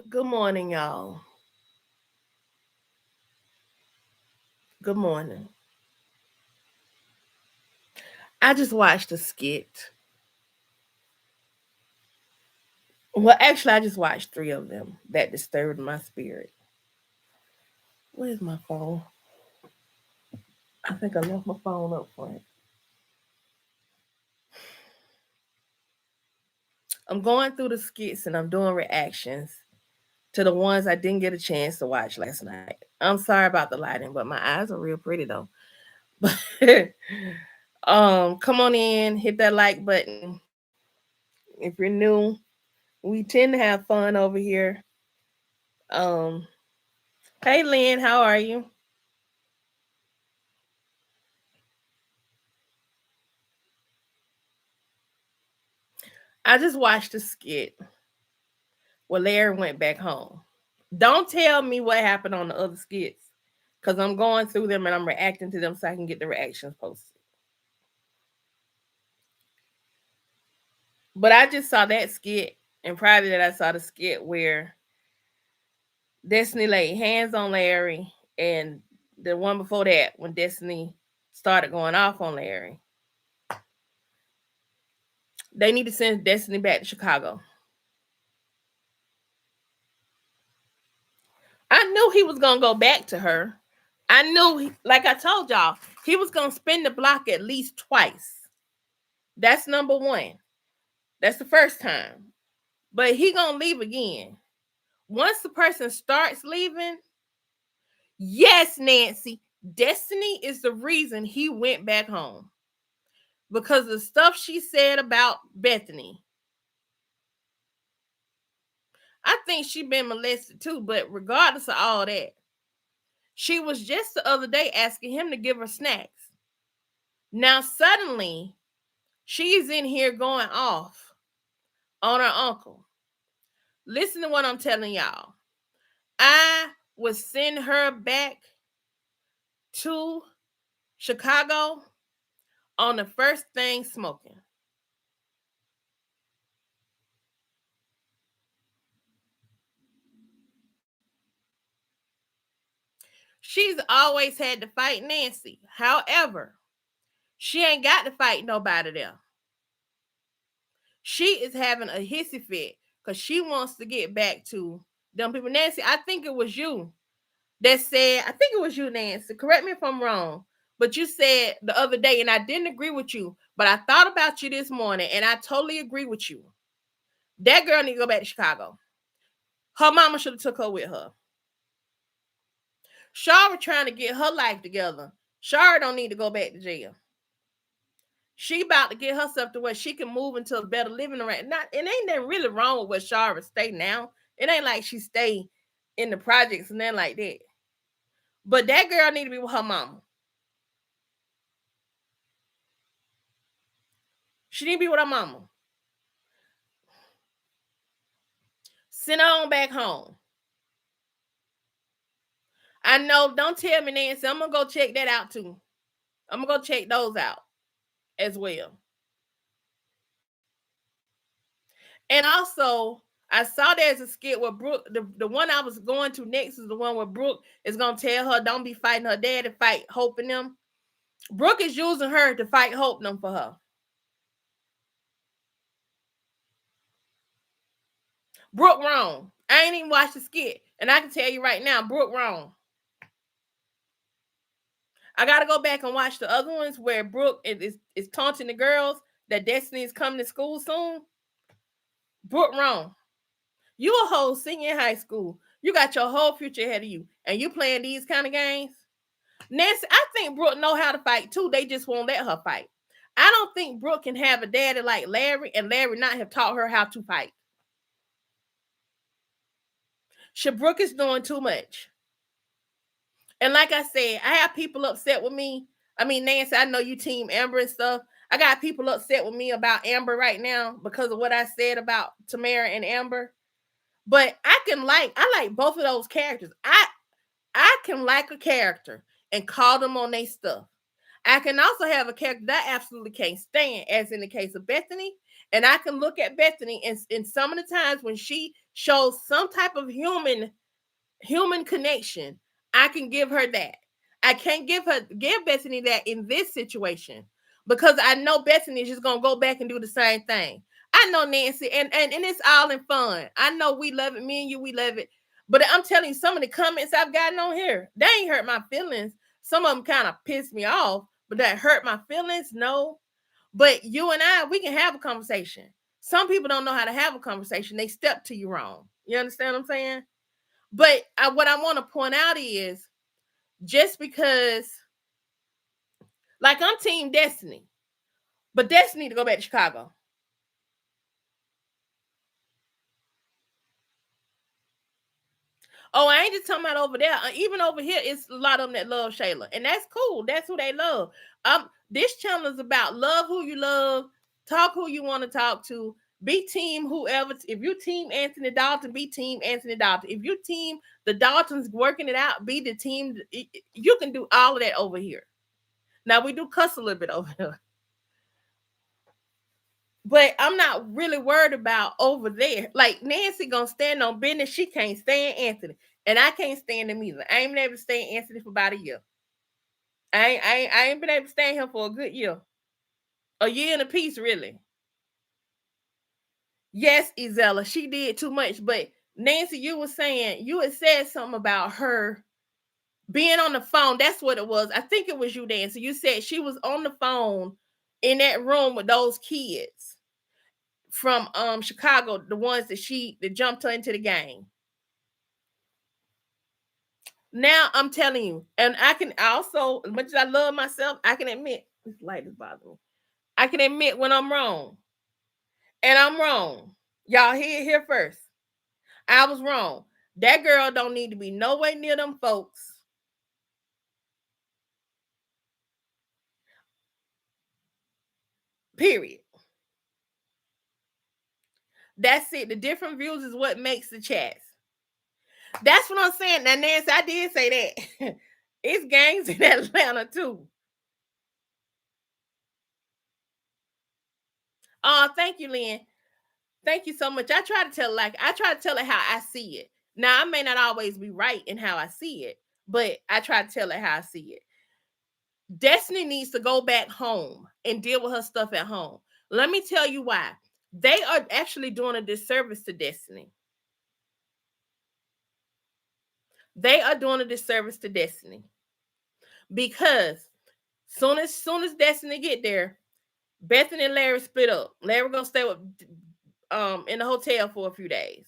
Good morning, y'all. Good morning. I just watched a skit. Well, actually, I just watched three of them that disturbed my spirit. Where's my phone? I think I left my phone up front. I'm going through the skits and I'm doing reactions to the ones I didn't get a chance to watch last night. I'm sorry about the lighting, but my eyes are real pretty though. But come on in, hit that like button. If you're new, we tend to have fun over here. Um, hey Lynn, how are you? I just watched a skit where Larry went back home. Don't tell me what happened on the other skits because I'm going through them and I'm reacting to them so I can get the reactions posted. But I just saw that skit, and prior to that, I saw the skit where Destiny laid hands on Larry, and the one before that when Destiny started going off on Larry. They need to send Destiny back to Chicago. I knew he was gonna go back to her. I knew, like I told y'all, he was gonna spin the block at least twice. That's number one. That's the first time. But he gonna leave again. Once the person starts leaving, yes, Nancy, Destiny is the reason he went back home. Because of the stuff she said about Bethany. I think she been molested too, but regardless of all that, she was just the other day asking him to give her snacks. Now suddenly she's in here going off on her uncle. Listen to what I'm telling y'all. I would send her back to Chicago on the first thing smoking. She's always had to fight Nancy. However, she ain't got to fight nobody there. She is having a hissy fit because she wants to get back to them people. Nancy, I think it was you that said, I think it was you, Nancy. Correct me if I'm wrong. But you said the other day, and I didn't agree with you, but I thought about you this morning, and I totally agree with you. That girl need to go back to Chicago. Her mama should have took her with her. Shara trying to get her life together. Shara don't need to go back to jail. She about to get herself to where she can move into a better living arrangement. Not, it ain't nothing really wrong with where Shara stay now. It ain't like she stay in the projects and then like that. But that girl need to be with her mama. She need to be with her mama. Send her on back home. I know. Don't tell me, Nancy. I'm gonna go check that out too. I'm gonna go check those out as well. And also, I saw there's a skit where Brooke, the one I was going to next is the one where Brooke is gonna tell her don't be fighting her dad and fight Hope and them. Brooke is using her to fight Hope and them for her. Brooke wrong. I ain't even watched the skit, and I can tell you right now, Brooke wrong. I gotta go back and watch the other ones where Brooke is taunting the girls that Destiny is coming to school soon. Brooke wrong. You a whole senior in high school. You got your whole future ahead of you, and you playing these kind of games. Nancy, I think Brooke know how to fight too. They just won't let her fight. I don't think Brooke can have a daddy like Larry and Larry not have taught her how to fight. Brooke is doing too much. And like I said, I have people upset with me. I mean, Nancy, I know you team Amber and stuff. I got people upset with me about Amber right now because of what I said about Tamara and Amber. But I like both of those characters. I can like a character and call them on their stuff. I can also have a character that I absolutely can't stand, as in the case of Bethany. And I can look at Bethany and some of the times when she shows some type of human connection, I can give her that. I can't give Bethany that in this situation because I know Bethany is just gonna go back and do the same thing. I know Nancy, and it's all in fun. I know we love it. Me and you, we love it. But I'm telling you, some of the comments I've gotten on here, they ain't hurt my feelings. Some of them kind of pissed me off, but that hurt my feelings. No, but you and I, we can have a conversation. Some people don't know how to have a conversation. They step to you wrong. You understand what I'm saying? But what I want to point out is just because, like, I'm Team Destiny, but Destiny to go back to Chicago. Oh, I ain't just talking about over there. Even over here, it's a lot of them that love Shayla, and that's cool. That's who they love. This channel is about love who you love, talk who you want to talk to, be team whoever. If you team Anthony Dalton, be team Anthony Dalton. If you team the Daltons working it out, be the team. You can do all of that over here. Now we do cuss a little bit over here. But I'm not really worried about over there. Like Nancy gonna stand on business. She can't stand Anthony. And I can't stand him either. I ain't been able to stand Anthony for about a year. I ain't been able to stand him for a good year. A year and a piece, really. Yes, Izella, she did too much. But Nancy, you had said something about her being on the phone. That's what it was. I think it was you, Nancy. You said she was on the phone in that room with those kids from Chicago, the ones that jumped her into the game. Now I'm telling you, and I can also, as much as I love myself, I can admit this light is bothering me. I can admit when I'm wrong, and I'm wrong. Y'all hear it here first. I was wrong. That girl don't need to be nowhere near them folks. Period. That's it. The different views is what makes the chats. That's what I'm saying. Now, Nancy, I did say that. It's gangs in Atlanta too. Oh, thank you, Lynn. Thank you so much. I try to tell it how I see it. Now I may not always be right in how I see it, but I try to tell it how I see it. Destiny needs to go back home and deal with her stuff at home. Let me tell you why. They are actually doing a disservice to Destiny. They are doing a disservice to Destiny because soon as Destiny get there, Bethany and Larry split up. Larry gonna stay with in the hotel for a few days.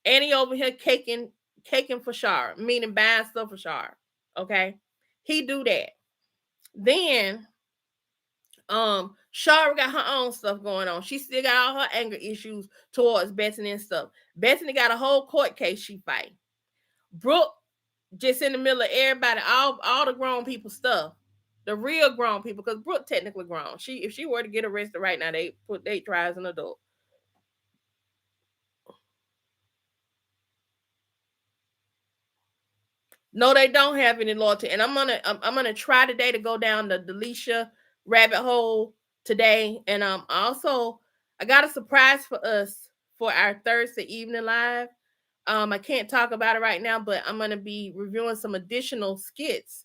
Annie over here caking for Shar, meaning buying stuff for Shar. Okay. He do that. Then Shara got her own stuff going on. She still got all her anger issues towards Bethany and stuff. Bethany got a whole court case she fight. Brooke just in the middle of everybody, all the grown people stuff. The real grown people, because Brooke technically grown. If she were to get arrested right now, they try as an adult. No, they don't have any loyalty. And I'm gonna try today to go down the Delisha rabbit hole today. And also I got a surprise for us for our Thursday evening live. I can't talk about it right now, but I'm gonna be reviewing some additional skits.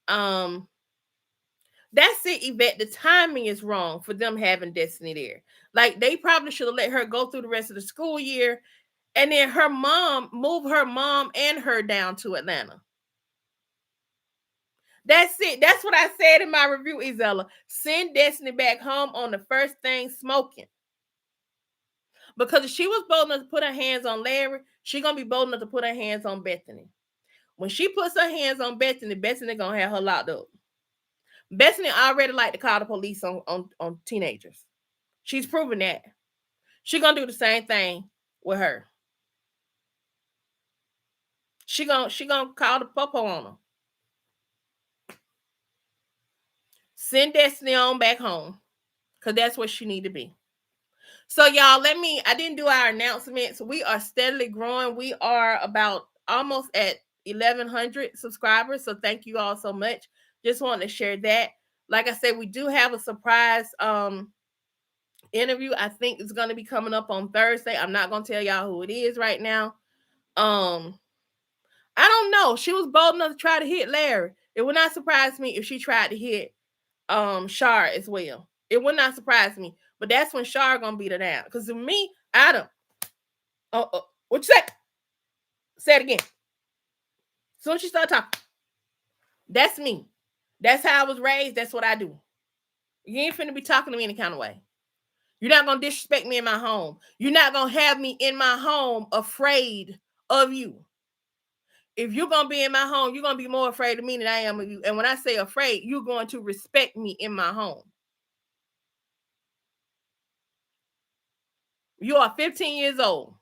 Um, that's it, Yvette. The timing is wrong for them having Destiny there. Like they probably should have let her go through the rest of the school year, and then move her mom and her down to Atlanta. That's it. That's what I said in my review, Izella. Send Destiny back home on the first thing smoking. Because if she was bold enough to put her hands on Larry, she gonna be bold enough to put her hands on Bethany. When she puts her hands on Bethany, Bethany gonna have her locked up. Bethany already like to call the police on teenagers. She's proven that. She gonna do the same thing with her. She gonna call the popo on her. Send Destiny on back home. Cause that's where she need to be. So y'all, I didn't do our announcements. We are steadily growing. We are about almost at 1,100 subscribers. So thank you all so much. Just wanted to share that. Like I said, we do have a surprise interview. I think it's gonna be coming up on Thursday. I'm not gonna tell y'all who it is right now. Um, I don't know. She was bold enough to try to hit Larry. It would not surprise me if she tried to hit Shar as well. It would not surprise me. But that's when Shar gonna beat her down. Because to me, Adam, what you say? Say it again. As soon as she start talking, that's me. That's how I was raised. That's what I do. You ain't finna be talking to me any kind of way. You're not gonna disrespect me in my home. You're not gonna have me in my home afraid of you. If you're gonna be in my home, you're gonna be more afraid of me than I am of you. And when I say afraid, you're going to respect me in my home. You are 15 years old.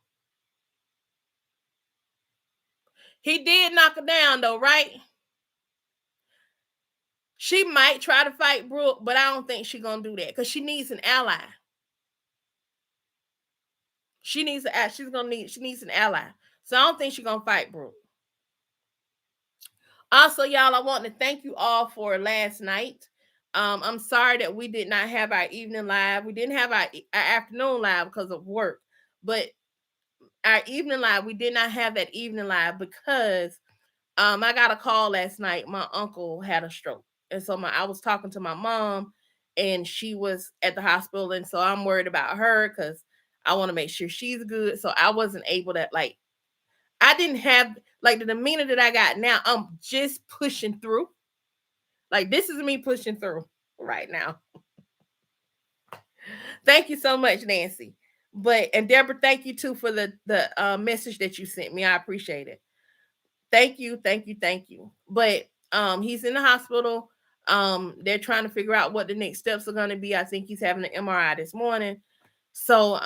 He did knock her down though, right? She might try to fight Brooke, but I don't think she's gonna do that because she needs an ally. She needs she needs an ally. So I don't think she's gonna fight Brooke. Also, y'all, I want to thank you all for last night. I'm sorry that we did not have our evening live. We didn't have our afternoon live because of work, but our evening live, we did not have that evening live because I got a call last night. My uncle had a stroke. And so I was talking to my mom and she was at the hospital. And so I'm worried about her because I want to make sure she's good. So I wasn't able to I didn't have like the demeanor that I got now. I'm just pushing through. Like this is me pushing through right now. Thank you so much, Nancy. And Deborah, thank you too for the message that you sent me. I appreciate it. Thank you, thank you, thank you. But he's in the hospital. They're trying to figure out what the next steps are going to be. I think he's having an MRI this morning. So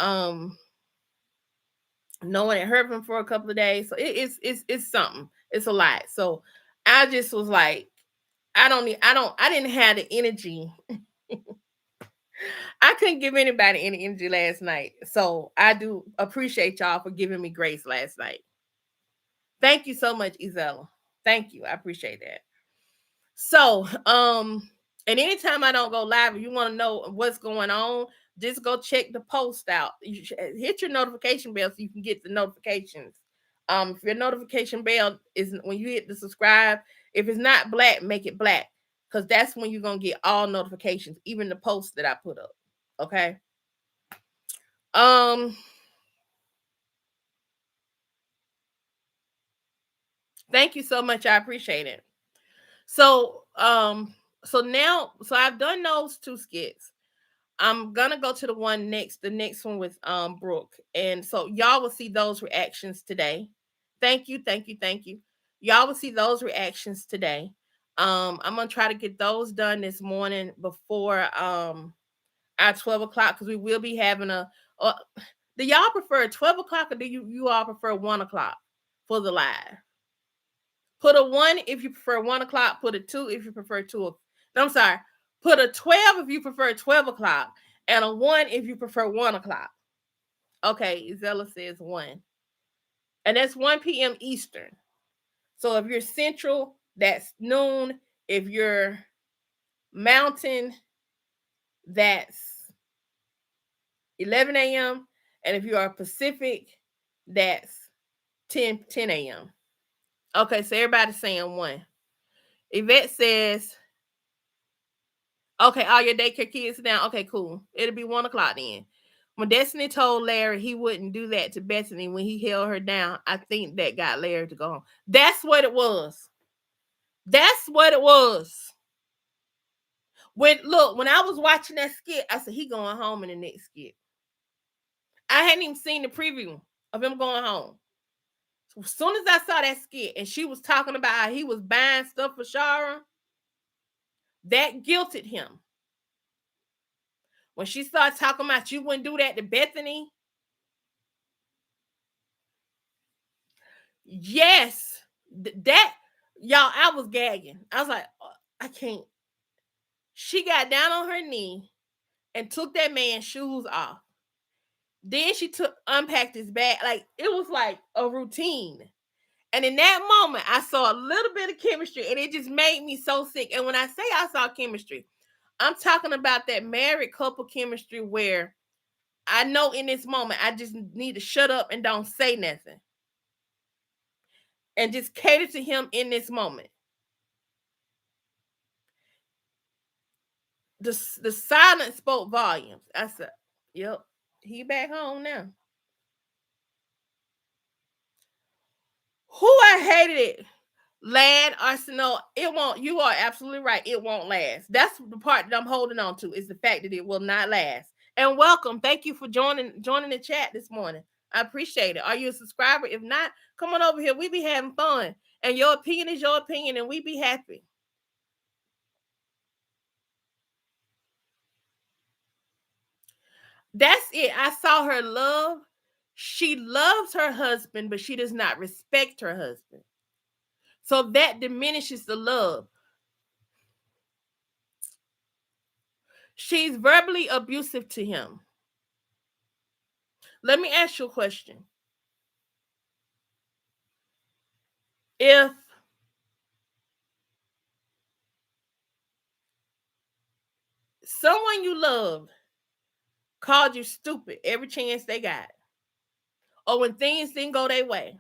no one had heard from him for a couple of days. So it's something. It's a lot. So I just was like, I didn't have the energy. I couldn't give anybody any energy last night. So I do appreciate y'all for giving me grace last night. Thank you so much, Isella. Thank you. I appreciate that. So, and anytime I don't go live, if you want to know what's going on, just go check the post out. Hit your notification bell so you can get the notifications. If your notification bell is when you hit the subscribe, if it's not black, make it black because that's when you're gonna get all notifications, even the posts that I put up. Okay. Thank you so much. I appreciate it. So, so I've done those two skits. I'm gonna go to the next one with Brooke. And so y'all will see those reactions today. Thank you, thank you, thank you. Y'all will see those reactions today. I'm gonna try to get those done this morning before our 12 o'clock because we will be having do y'all prefer 12 o'clock or do you all prefer 1 o'clock for the live? Put a 1 if you prefer 1 o'clock, put a 2 if you prefer 2. No, I'm sorry. Put a 12 if you prefer 12 o'clock, and a 1 if you prefer 1 o'clock. Okay, Isella says 1. And that's 1 p.m. Eastern. So if you're Central, that's noon. If you're Mountain, that's 11 a.m. And if you are Pacific, that's 10 a.m. Okay, so everybody's saying 1. Yvette says, okay, all your daycare kids down. Okay, cool. It'll be 1 o'clock then. When Destiny told Larry he wouldn't do that to Bethany when he held her down, I think that got Larry to go home. That's what it was. That's what it was. When I was watching that skit, I said he going home in the next skit. I hadn't even seen the preview of him going home. So as soon as I saw that skit and she was talking about how he was buying stuff for Shara, that guilted him. When she started talking about you wouldn't do that to Bethany. Yes, that y'all, I was gagging. I was like, I can't. She got down on her knee and took that man's shoes off. Then she unpacked his bag. Like it was like a routine. And in that moment, I saw a little bit of chemistry, and it just made me so sick. And when I say I saw chemistry, I'm talking about that married couple chemistry where I know in this moment I just need to shut up and don't say nothing and just cater to him in this moment. The silence spoke volumes. I said, "Yep, he back home now." Who I hated it. Lad, Arsenal, it won't. You are absolutely right. It won't last. That's the part that I'm holding on to is the fact that it will not last. And welcome. Thank you for joining the chat this morning. I appreciate it. Are you a subscriber? If not, come on over here. We be having fun. And your opinion is your opinion, and we be happy. That's it. I saw her love. She loves her husband, but she does not respect her husband. So that diminishes the love. She's verbally abusive to him. Let me ask you a question. If someone you loved called you stupid every chance they got, or when things didn't go their way,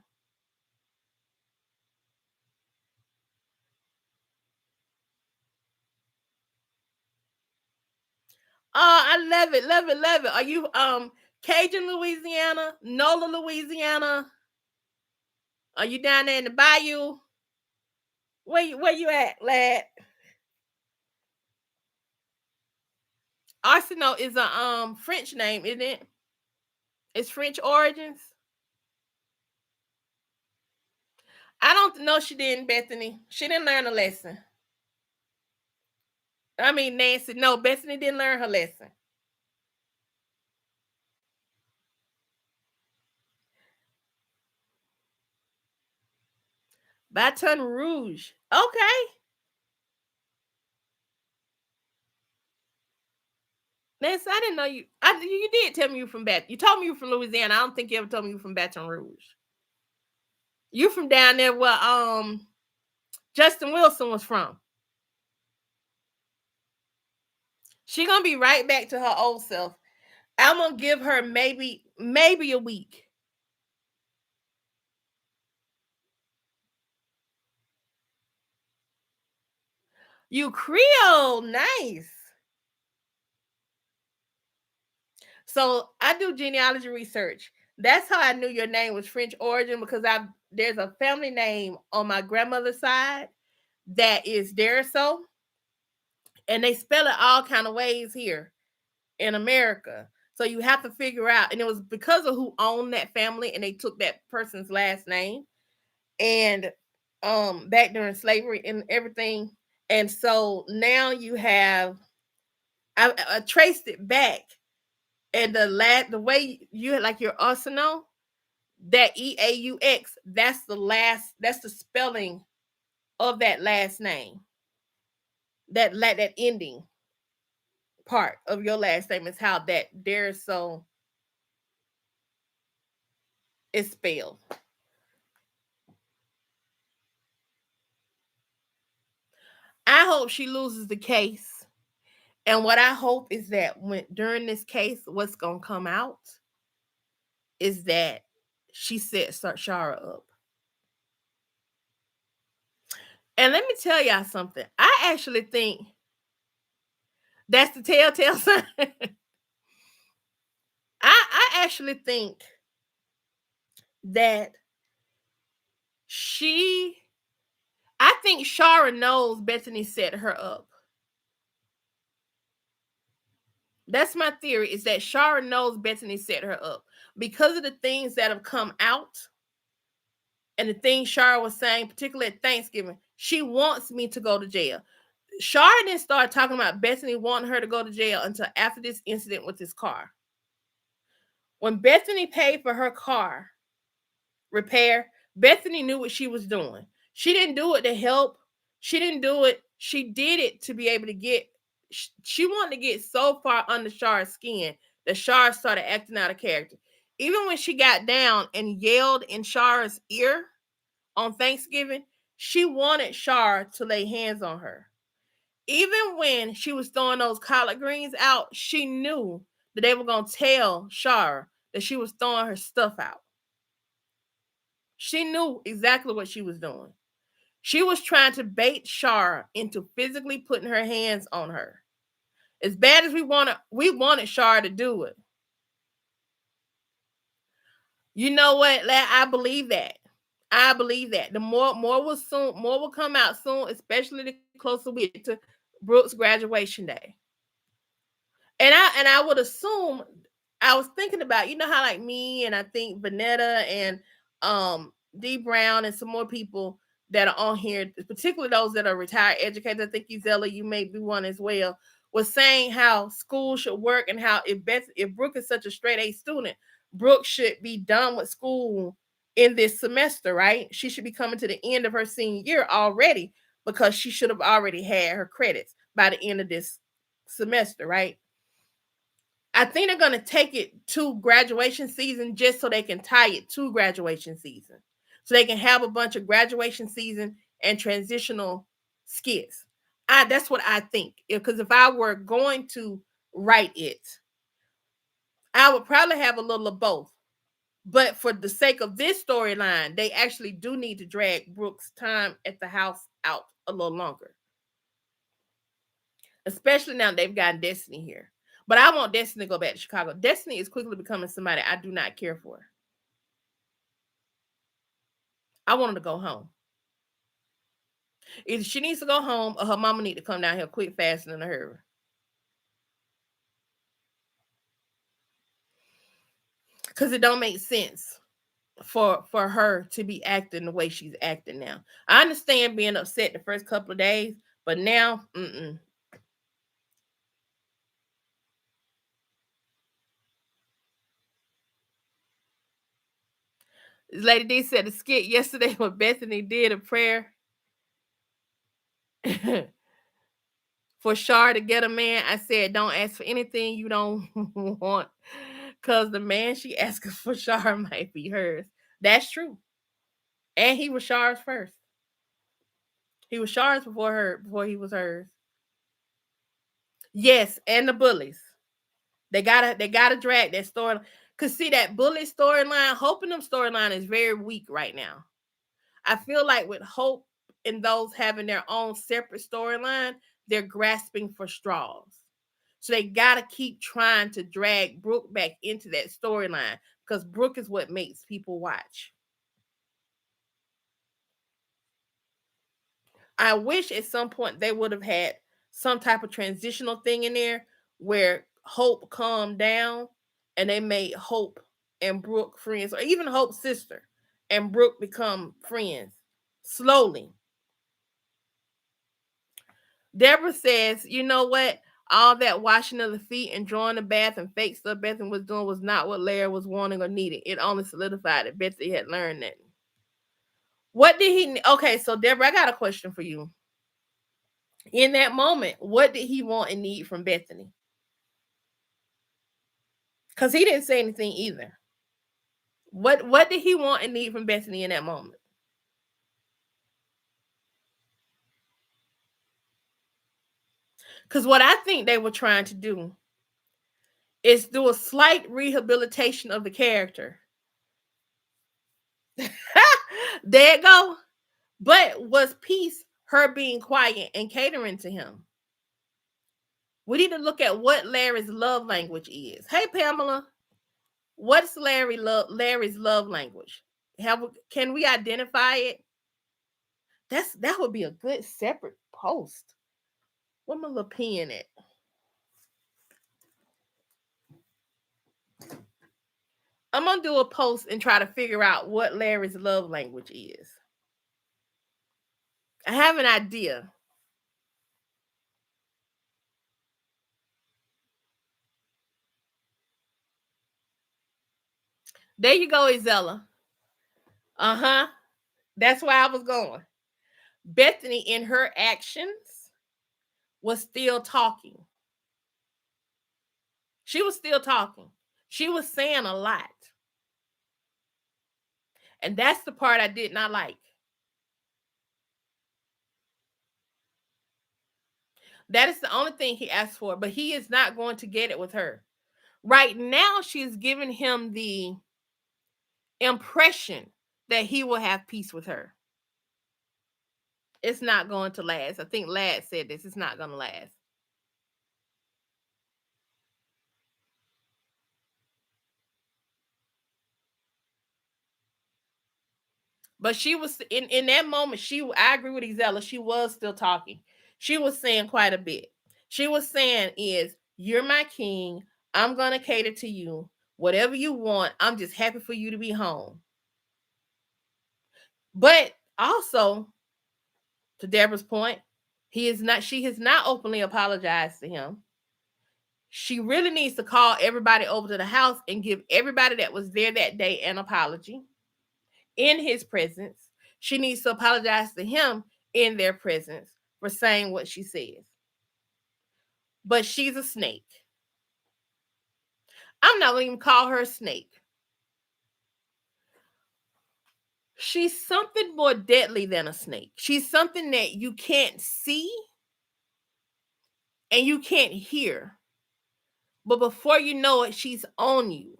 oh, I love it, love it, love it. Are you Cajun, Louisiana, Nola, Louisiana? Are you down there in the bayou? Where you at, lad? Arsenal is a French name, isn't it? It's French origins. I don't know she didn't, Bethany. She didn't learn a lesson. I mean Nancy. No, Bethany didn't learn her lesson. Baton Rouge. Okay. Nancy, I didn't know you. You did tell me you from Baton. You told me you from Louisiana. I don't think you ever told me you from Baton Rouge. You from down there where Justin Wilson was from. She gonna be right back to her old self. I'm gonna give her maybe a week. You Creole, nice. So I do genealogy research. That's how I knew your name was French origin because there's a family name on my grandmother's side that is Deriso, and they spell it all kind of ways here in America. So you have to figure out, and it was because of who owned that family, and they took that person's last name, and back during slavery and everything. And so now you have I traced it back, and the way you like your arsenal, that EAUX, that's the spelling of that last name. That ending part of your last name is how that there so is spelled. I hope she loses the case. And what I hope is that when during this case, what's gonna come out is that she set Shara up. And let me tell y'all something. I actually think that's the telltale sign. I actually think that she I think Shara knows Bethany set her up. That's my theory, is that Shara knows Bethany set her up because of the things that have come out and the things Shara was saying, particularly at Thanksgiving. She wants me to go to jail. Shara didn't start talking about Bethany wanting her to go to jail until after this incident with his car. When Bethany paid for her car repair, Bethany knew what she was doing. She didn't do it to help. She didn't do it. She did it to be able to get. She wanted to get so far under Shara's skin that Shara started acting out of character. Even when she got down and yelled in Shara's ear on Thanksgiving, she wanted Shara to lay hands on her. Even when she was throwing those collard greens out, she knew that they were gonna tell Shara that she was throwing her stuff out. She knew exactly what she was doing. She was trying to bait Shara into physically putting her hands on her. As bad as we wanted Shara to do it. You know what? I believe that. I believe that. The more will come out soon, especially the closer we get to Brooke's graduation day. And I would assume, I was thinking about, you know how like me and I think Vanetta and D Brown and some more people that are on here, particularly those that are retired educators. I think Izella, you may be one as well, was saying how school should work and how if Brooke is such a straight A student, Brooke should be done with school in this semester, right? She should be coming to the end of her senior year already because she should have already had her credits by the end of this semester, right? I think they're going to take it to graduation season just so they can tie it to graduation season. So they can have a bunch of graduation season and transitional skits. That's what I think. Because if I were going to write it, I would probably have a little of both. But for the sake of this storyline, they actually do need to drag Brooke's time at the house out a little longer. Especially now they've gotten Destiny here. But I want Destiny to go back to Chicago. Destiny is quickly becoming somebody I do not care for. I want her to go home. Either she needs to go home or her mama need to come down here quick, fast, and in a hurry. Because it don't make sense for her to be acting the way she's acting now. I understand being upset the first couple of days, but now, Lady D said the skit yesterday when Bethany did a prayer for Shar to get a man. I said, don't ask for anything you don't want, because the man she asking for Shar might be hers. That's true. And he was Shar's first. He was Shar's before he was hers. Yes, and the bullies. They gotta drag that story. Cause see that bully storyline, Hope and them storyline is very weak right now. I feel like with Hope and those having their own separate storyline, they're grasping for straws. So they gotta keep trying to drag Brooke back into that storyline because Brooke is what makes people watch. I wish at some point they would have had some type of transitional thing in there where Hope calmed down and they made Hope and Brooke friends, or even Hope's sister and Brooke become friends slowly. Deborah says, you know what? All that washing of the feet and drawing the bath and fake stuff Bethany was doing was not what Larry was wanting or needing. It only solidified that Bethany had learned that. What did he? Okay, so Deborah, I got a question for you. In that moment, what did he want and need from Bethany? Because he didn't say anything either. What did he want and need from Bethany in that moment? Because what I think they were trying to do is do a slight rehabilitation of the character. There you go. But was peace her being quiet and catering to him? We need to look at what Larry's love language is. Hey Pamela, what's Larry's love language? Can we identify it? That would be a good separate post. What my little pen at? I'm gonna do a post and try to figure out what Larry's love language is. I have an idea. There you go, Izella. Uh-huh. That's where I was going. Bethany, in her actions, was still talking. She was still talking. She was saying a lot. And that's the part I did not like. That is the only thing he asked for, but he is not going to get it with her. Right now, she is giving him the impression that he will have peace with her. It's not going to last. I think Lad said this. It's not going to last. But she was in that moment. I agree with Izella. She was still talking. She was saying quite a bit. She was saying, "Is you're my king. I'm gonna cater to you. Whatever you want. I'm just happy for you to be home." But also, to Deborah's point, he is not. She has not openly apologized to him. She really needs to call everybody over to the house and give everybody that was there that day an apology in his presence. She needs to apologize to him in their presence for saying what she says. But she's a snake. I'm not going to even call her a snake. She's something more deadly than a snake. She's something that you can't see and you can't hear. But before you know it, she's on you.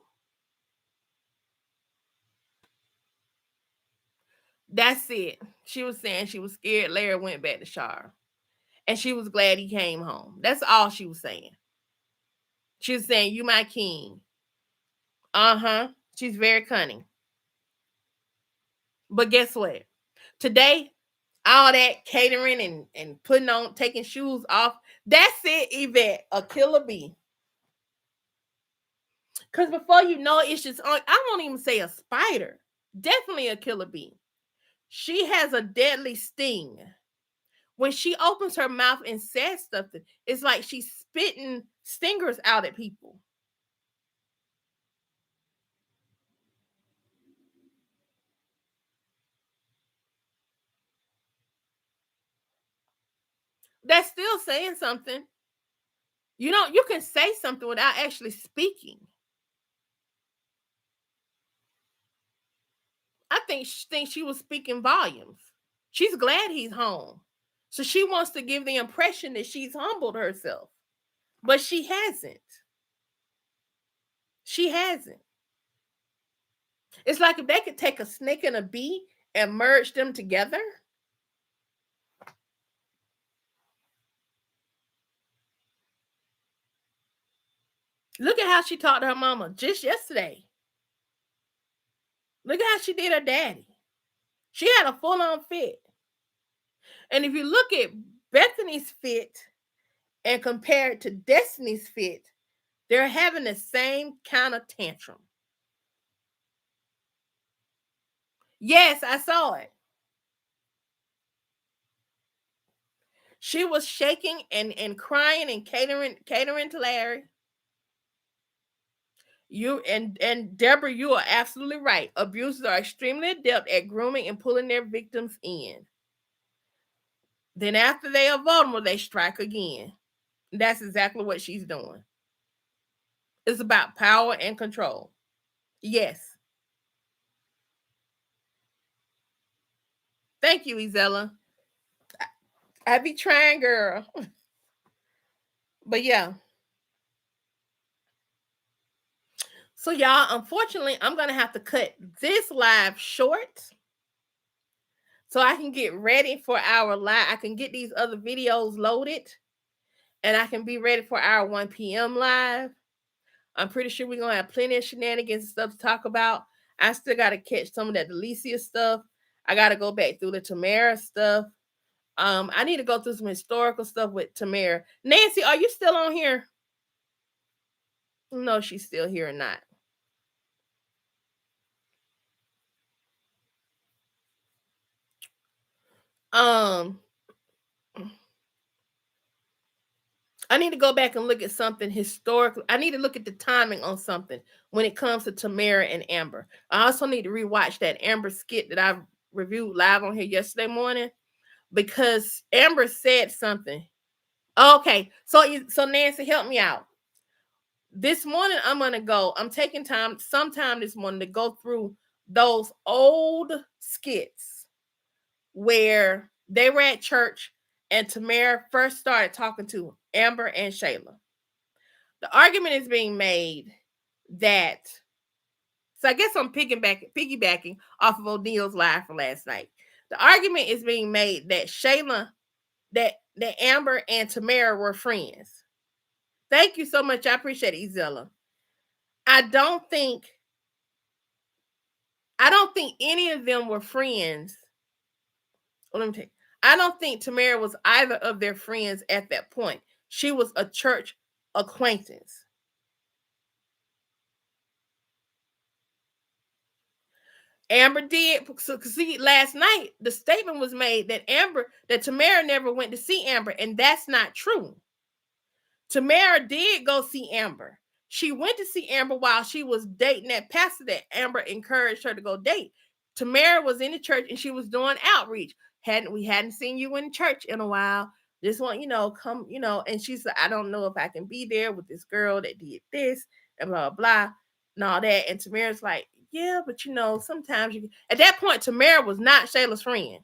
That's it. She was saying she was scared Larry went back to Shar. And she was glad he came home. That's all she was saying. She was saying, "You my king." Uh-huh. She's very cunning. But guess what? Today, all that catering and putting on, taking shoes off, that's it, Yvette, a killer bee. Because before you know it, it's just, I won't even say a spider. Definitely a killer bee. She has a deadly sting. When she opens her mouth and says something, it's like she's spitting stingers out at people. That's still saying something. You can say something without actually speaking. I think she thinks she was speaking volumes. She's glad he's home. So she wants to give the impression that she's humbled herself. But she hasn't. She hasn't. It's like if they could take a snake and a bee and merge them together. Look at how she talked to her mama just yesterday. Look at how she did her daddy. She had a full on fit. And if you look at Bethany's fit and compare it to Destiny's fit, they're having the same kind of tantrum. Yes, I saw it. She was shaking and crying and catering to Larry. And Deborah, you are absolutely right. Abusers are extremely adept at grooming and pulling their victims in. Then after they are vulnerable, they strike again. That's exactly what she's doing. It's about power and control. Yes. Thank you, Izella. I be trying, girl. But yeah. So y'all, unfortunately, I'm gonna have to cut this live short so I can get ready for our live. I can get these other videos loaded and I can be ready for our 1 p.m. live. I'm pretty sure we're gonna have plenty of shenanigans and stuff to talk about. I still gotta catch some of that Delicia stuff. I gotta go back through the Tamara stuff. I need to go through some historical stuff with Tamara. Nancy, are you still on here? No, she's still here or not. Um, I need to go back and look at something historical. I need to look at the timing on something when it comes to Tamara and Amber. I also need to rewatch that Amber skit that I reviewed live on here yesterday morning because Amber said something. Okay, so Nancy, help me out. This morning I'm taking sometime this morning to go through those old skits where they were at church and Tamara first started talking to Amber and Shayla. The argument is being made that, so I guess I'm piggybacking off of O'Neill's live from last night. The argument is being made that Shayla, that Amber and Tamara were friends. Thank you so much. I appreciate it, Ezella. I don't think I don't think any of them were friends. Well, let me tell you. I don't think Tamara was either of their friends at that point. She was a church acquaintance. Amber did. So, see, last night the statement was made that Tamara never went to see Amber, and that's not true. Tamara did go see Amber. She went to see Amber while she was dating that pastor that Amber encouraged her to go date. Tamara was in the church and she was doing outreach. We hadn't seen you in church in a while. This one, come, and she said, I don't know if I can be there with this girl that did this and blah blah and all that. And Tamara's like, yeah, but sometimes you. At that point, Tamara was not Shayla's friend.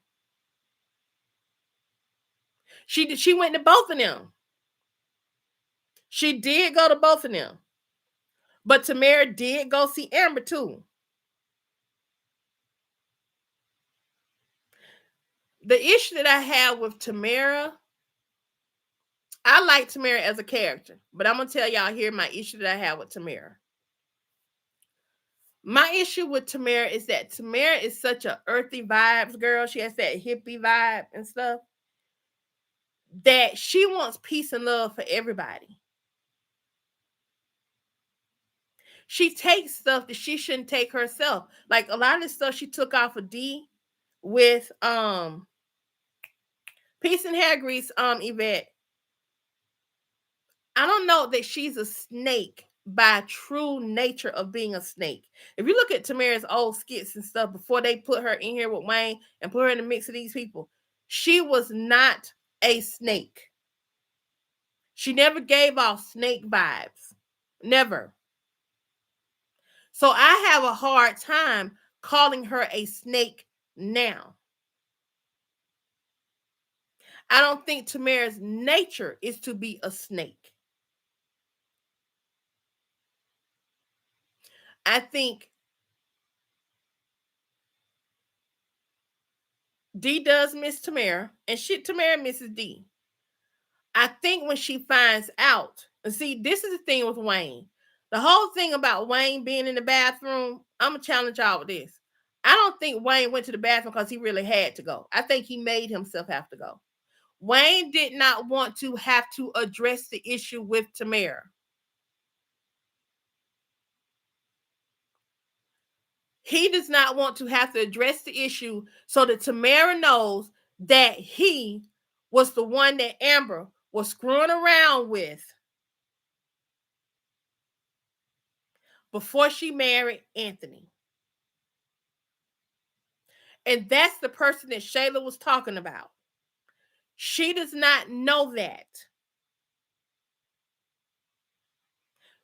She went to both of them. She did go to both of them. But Tamara did go see Amber too. The issue that I have with Tamara, I like Tamara as a character, but I'm gonna tell y'all here my issue that I have with Tamara. My issue with Tamara is that Tamara is such a earthy vibes girl. She has that hippie vibe and stuff that she wants peace and love for everybody. She takes stuff that she shouldn't take herself. Like a lot of the stuff she took off of D with Peace and Hair Grease Yvette. I don't know that she's a snake by true nature of being a snake. If you look at Tamara's old skits and stuff before they put her in here with Wayne and put her in the mix of these people, she was not a snake. She never gave off snake vibes. Never. So I have a hard time calling her a snake now. I don't think Tamara's nature is to be a snake. I think D does miss Tamara, and Tamara misses D. I think when she finds out, and see, this is the thing with Wayne. The whole thing about Wayne being in the bathroom, I'm gonna challenge y'all with this. I don't think Wayne went to the bathroom because he really had to go. I think he made himself have to go. Wayne did not want to have to address the issue with Tamara. He does not want to have to address the issue so that Tamara knows that he was the one that Amber was screwing around with before she married Anthony. And that's the person that Shayla was talking about. She does not know that.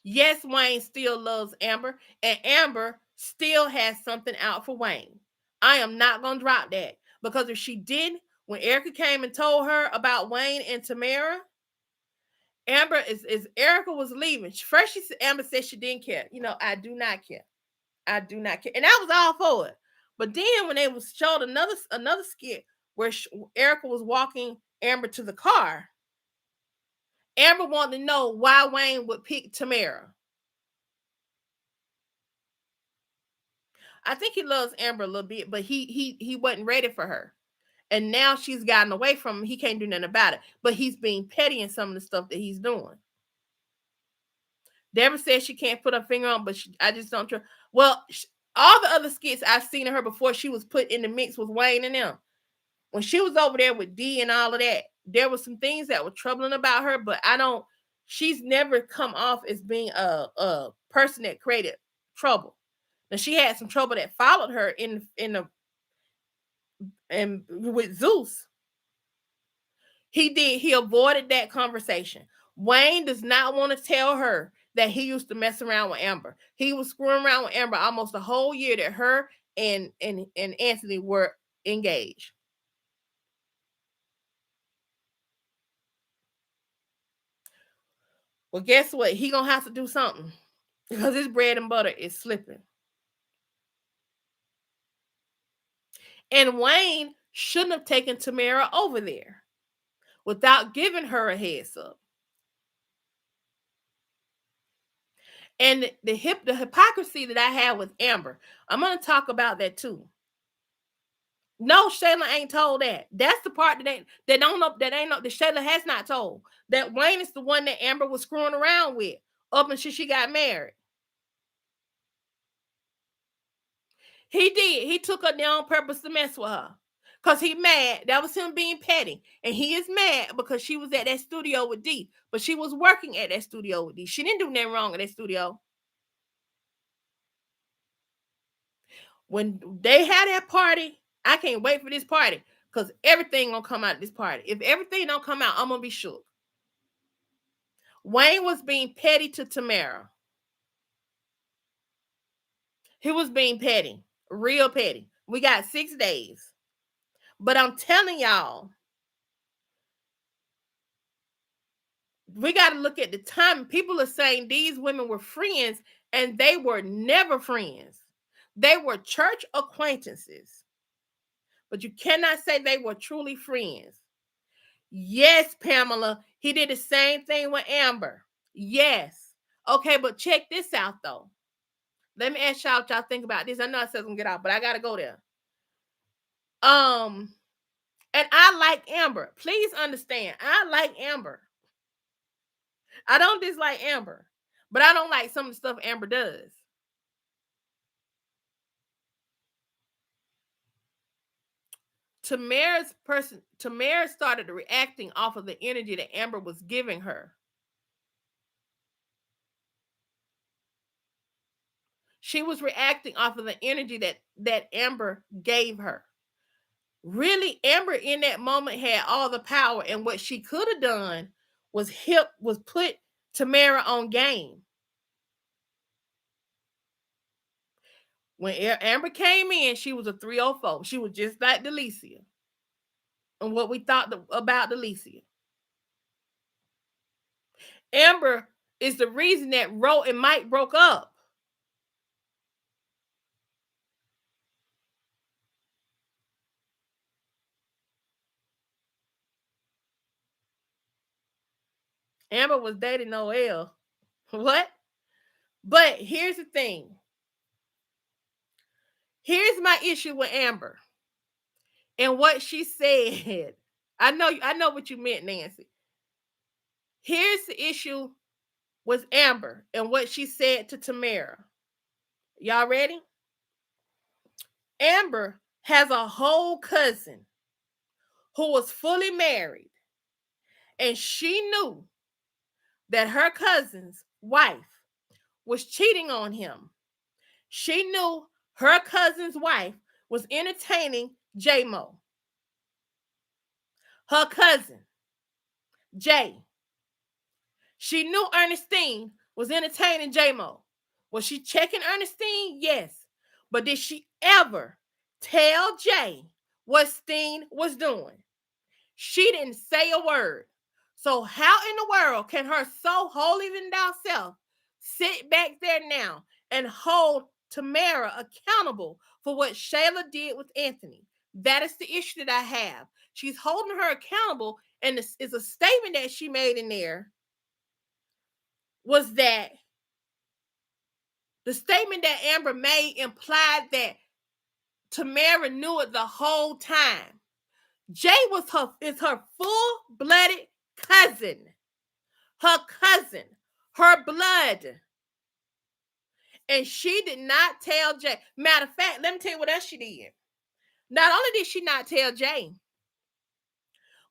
Yes, Wayne still loves Amber, and Amber still has something out for Wayne. I am not going to drop that because if she did, when Erica came and told her about Wayne and Tamara, Amber is Erica was leaving. First, Amber said she didn't care. I do not care. I do not care, and I was all for it. But then when they was showed another skit where Erica was walking Amber to the car, Amber wanted to know why Wayne would pick Tamara. I think he loves Amber a little bit, but he wasn't ready for her. And now she's gotten away from him. He can't do nothing about it. But he's being petty in some of the stuff that he's doing. Deborah says she can't put her finger on, but I just don't trust. Well, all the other skits I've seen of her before she was put in the mix with Wayne and them. When she was over there with D and all of that, there were some things that were troubling about her, but she's never come off as being a person that created trouble. Now she had some trouble that followed her in the and with Zeus. He avoided that conversation. Wayne does not want to tell her that he used to mess around with Amber. He was screwing around with Amber almost a whole year that her and Anthony were engaged. Well, guess what? He gonna have to do something because his bread and butter is slipping. And Wayne shouldn't have taken Tamara over there without giving her a heads up. And the hypocrisy that I have with Amber, I'm gonna talk about that too. No, Shayla ain't told that. That's the part that don't know that ain't no that Shayla has not told. That Wayne is the one that Amber was screwing around with up until she got married. He did. He took her there on purpose to mess with her. Cause he mad. That was him being petty. And he is mad because she was at that studio with D. But she was working at that studio with D. She didn't do nothing wrong at that studio. When they had that party, I can't wait for this party. Because everything gonna come out of this party. If everything don't come out, I'm gonna be shook. Wayne was being petty to Tamara. He was being petty. Real petty. We got 6 days. But I'm telling y'all, we got to look at the time. People are saying these women were friends, and they were never friends. They were church acquaintances. But you cannot say they were truly friends. Yes, Pamela, he did the same thing with Amber. Yes. Okay, but check this out, though. Let me ask y'all what y'all think about this. I know I said I'm gonna get out, but I gotta go there. And I like Amber. Please understand, I like Amber. I don't dislike Amber, but I don't like some of the stuff Amber does. Tamara started reacting off of the energy that Amber was giving her. She was reacting off of the energy that Amber gave her. Really, Amber in that moment had all the power, and what she could have done was put Tamara on game. When Amber came in, she was a 304. She was just like Delicia. And what we thought about Delicia. Amber is the reason that Ro and Mike broke up. Amber was dating Noel. What? But here's the thing. Here's my issue with Amber and what she said. I know what you meant, Nancy. Here's the issue with Amber and what she said to Tamara. Y'all ready? Amber has a whole cousin who was fully married, and she knew that her cousin's wife was cheating on him. She knew her cousin's wife was entertaining J-Mo. Her cousin, Jay. She knew Ernestine was entertaining J-Mo. Was she checking Ernestine? Yes. But did she ever tell Jay what Steen was doing? She didn't say a word. So how in the world can her so holy than thou self sit back there now and hold Tamara accountable for what Shayla did with Anthony? That is the issue that I have. She's holding her accountable, and this is a statement that she made in there was that the statement that Amber made implied that Tamara knew it the whole time. Jay is her full-blooded cousin. Her cousin, her blood. And she did not tell Jay. Matter of fact, let me tell you what else she did. Not only did she not tell Jay,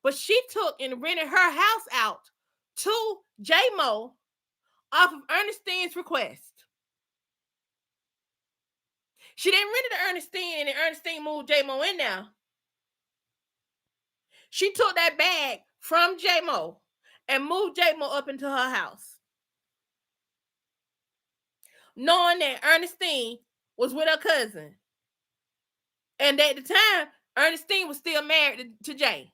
but she took and rented her house out to J-Mo off of Ernestine's request. She didn't rent it to Ernestine, and Ernestine moved J-Mo in there. She took that bag from J-Mo and moved J-Mo up into her house, knowing that Ernestine was with her cousin. And at the time, Ernestine was still married to Jay.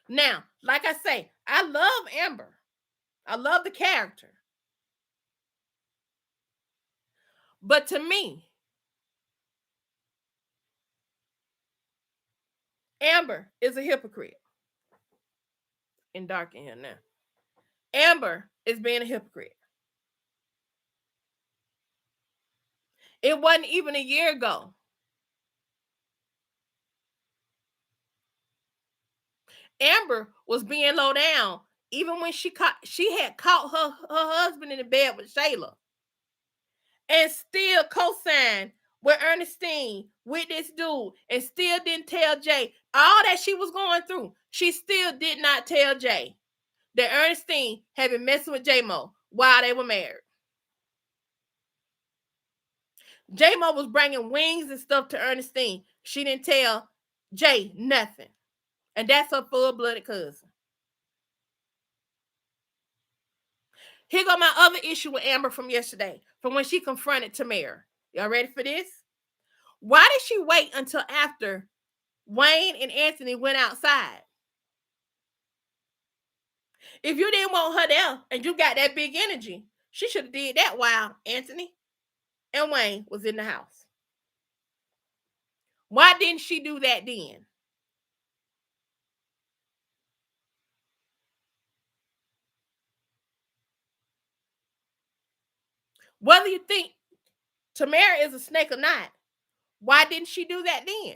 Now, like I say, I love Amber. I love the character. But to me, Amber is a hypocrite. In dark in here now. Amber is being a hypocrite. It wasn't even a year ago. Amber was being low down even when she had caught her husband in the bed with Shayla and still co-signed with Ernestine with this dude and still didn't tell Jay all that she was going through. She still did not tell Jay that Ernestine had been messing with J-Mo while they were married. J-Mo was bringing wings and stuff to Ernestine. She didn't tell Jay nothing. And that's her full-blooded cousin. Here go my other issue with Amber from yesterday, from when she confronted Tamara. Y'all ready for this? Why did she wait until after Wayne and Anthony went outside? If you didn't want her there and you got that big energy, she should have did that while Anthony and Wayne was in the house. Why didn't she do that then? Whether you think Tamara is a snake or not, why didn't she do that then?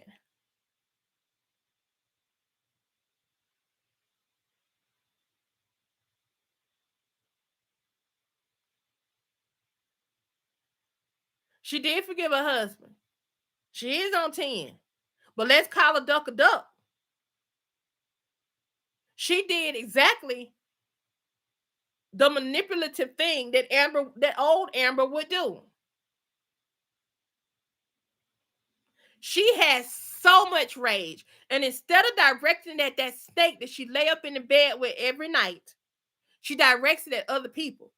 She did forgive her husband. She is on 10. But let's call a duck a duck. She did exactly the manipulative thing that old Amber would do. She has so much rage. And instead of directing at that snake that she lay up in the bed with every night, she directs it at other people.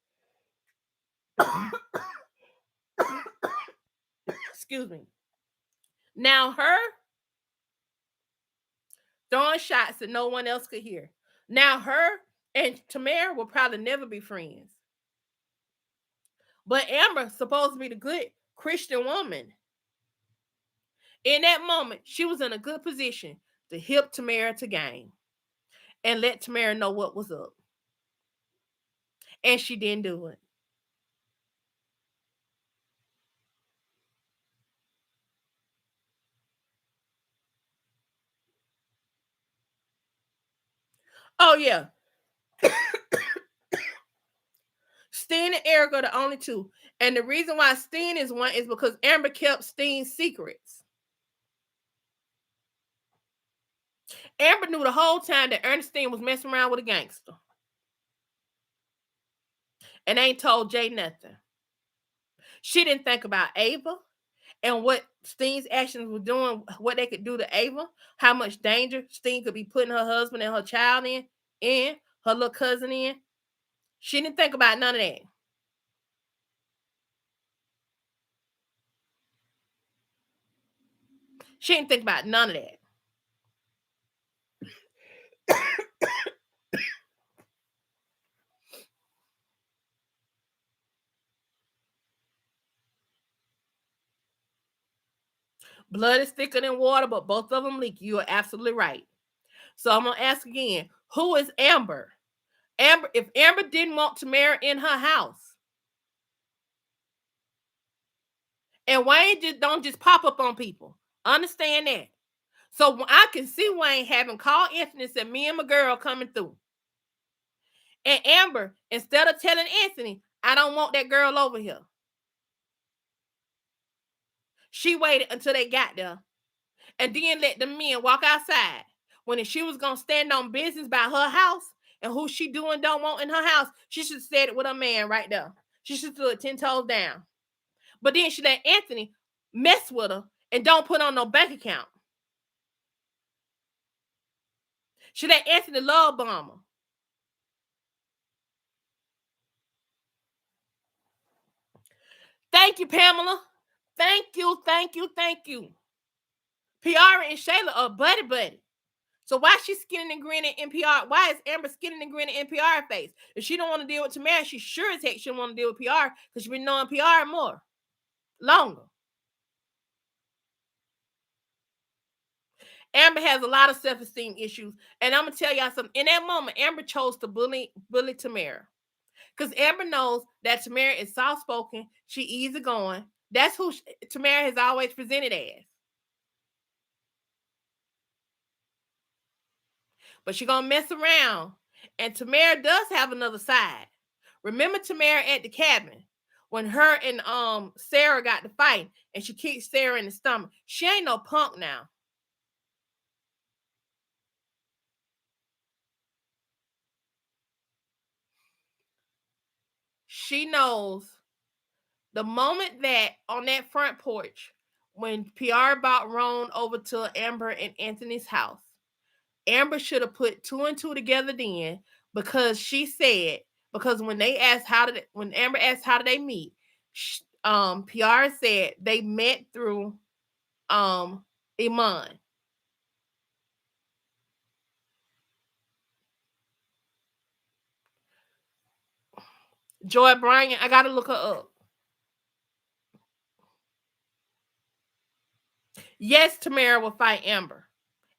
Excuse me. Now her throwing shots that no one else could hear. Now her and Tamara will probably never be friends. But Amber's supposed to be the good Christian woman. In that moment, she was in a good position to help Tamara to gain and let Tamara know what was up. And she didn't do it. Oh, yeah. Steen and Eric are the only two. And the reason why Steen is one is because Amber kept Steen's secrets. Amber knew the whole time that Ernestine was messing around with a gangster. And ain't told Jay nothing. She didn't think about Ava and what Steen's actions were doing, what they could do to Ava, how much danger Steen could be putting her husband and her child in her little cousin in. She didn't think about none of that. She didn't think about none of that. Blood is thicker than water, but both of them leak. You are absolutely right. So I'm gonna ask again: who is Amber? Amber, if Amber didn't want Tamara in her house, and Wayne just don't just pop up on people. Understand that. So I can see Wayne having called Anthony and said, "Me and my girl coming through." And Amber, instead of telling Anthony, "I don't want that girl over here," she waited until they got there and then let the men walk outside. When she was gonna stand on business by her house and who she do and don't want in her house, she should have said it with her man right there. She should stood 10 toes down. But then she let Anthony mess with her and don't put on no bank account. She let Anthony love bomb her. Thank you, Pamela. Thank you, thank you, thank you. Piara and Shayla are buddy buddy. So why is she skinning and grinning NPR? Why is Amber skinning and grinning NPR face? If she don't want to deal with Tamara, she sure as heck she don't want to deal with PR because she been knowing PR more, longer. Amber has a lot of self-esteem issues, and I'm gonna tell y'all something. In that moment, Amber chose to bully Tamara because Amber knows that Tamara is soft-spoken, she easygoing. That's who Tamara has always presented as. But she gonna mess around, and Tamara does have another side. Remember Tamara at the cabin when her and Sarah got to fight, and she kicked Sarah in the stomach. She ain't no punk now. She knows the moment that on that front porch when PR brought Ron over to Amber and Anthony's house, Amber should have put two and two together then because she said because when Amber asked how did they meet, PR said they met through Iman. Joy Bryant, I gotta look her up. Yes, Tamara will fight Amber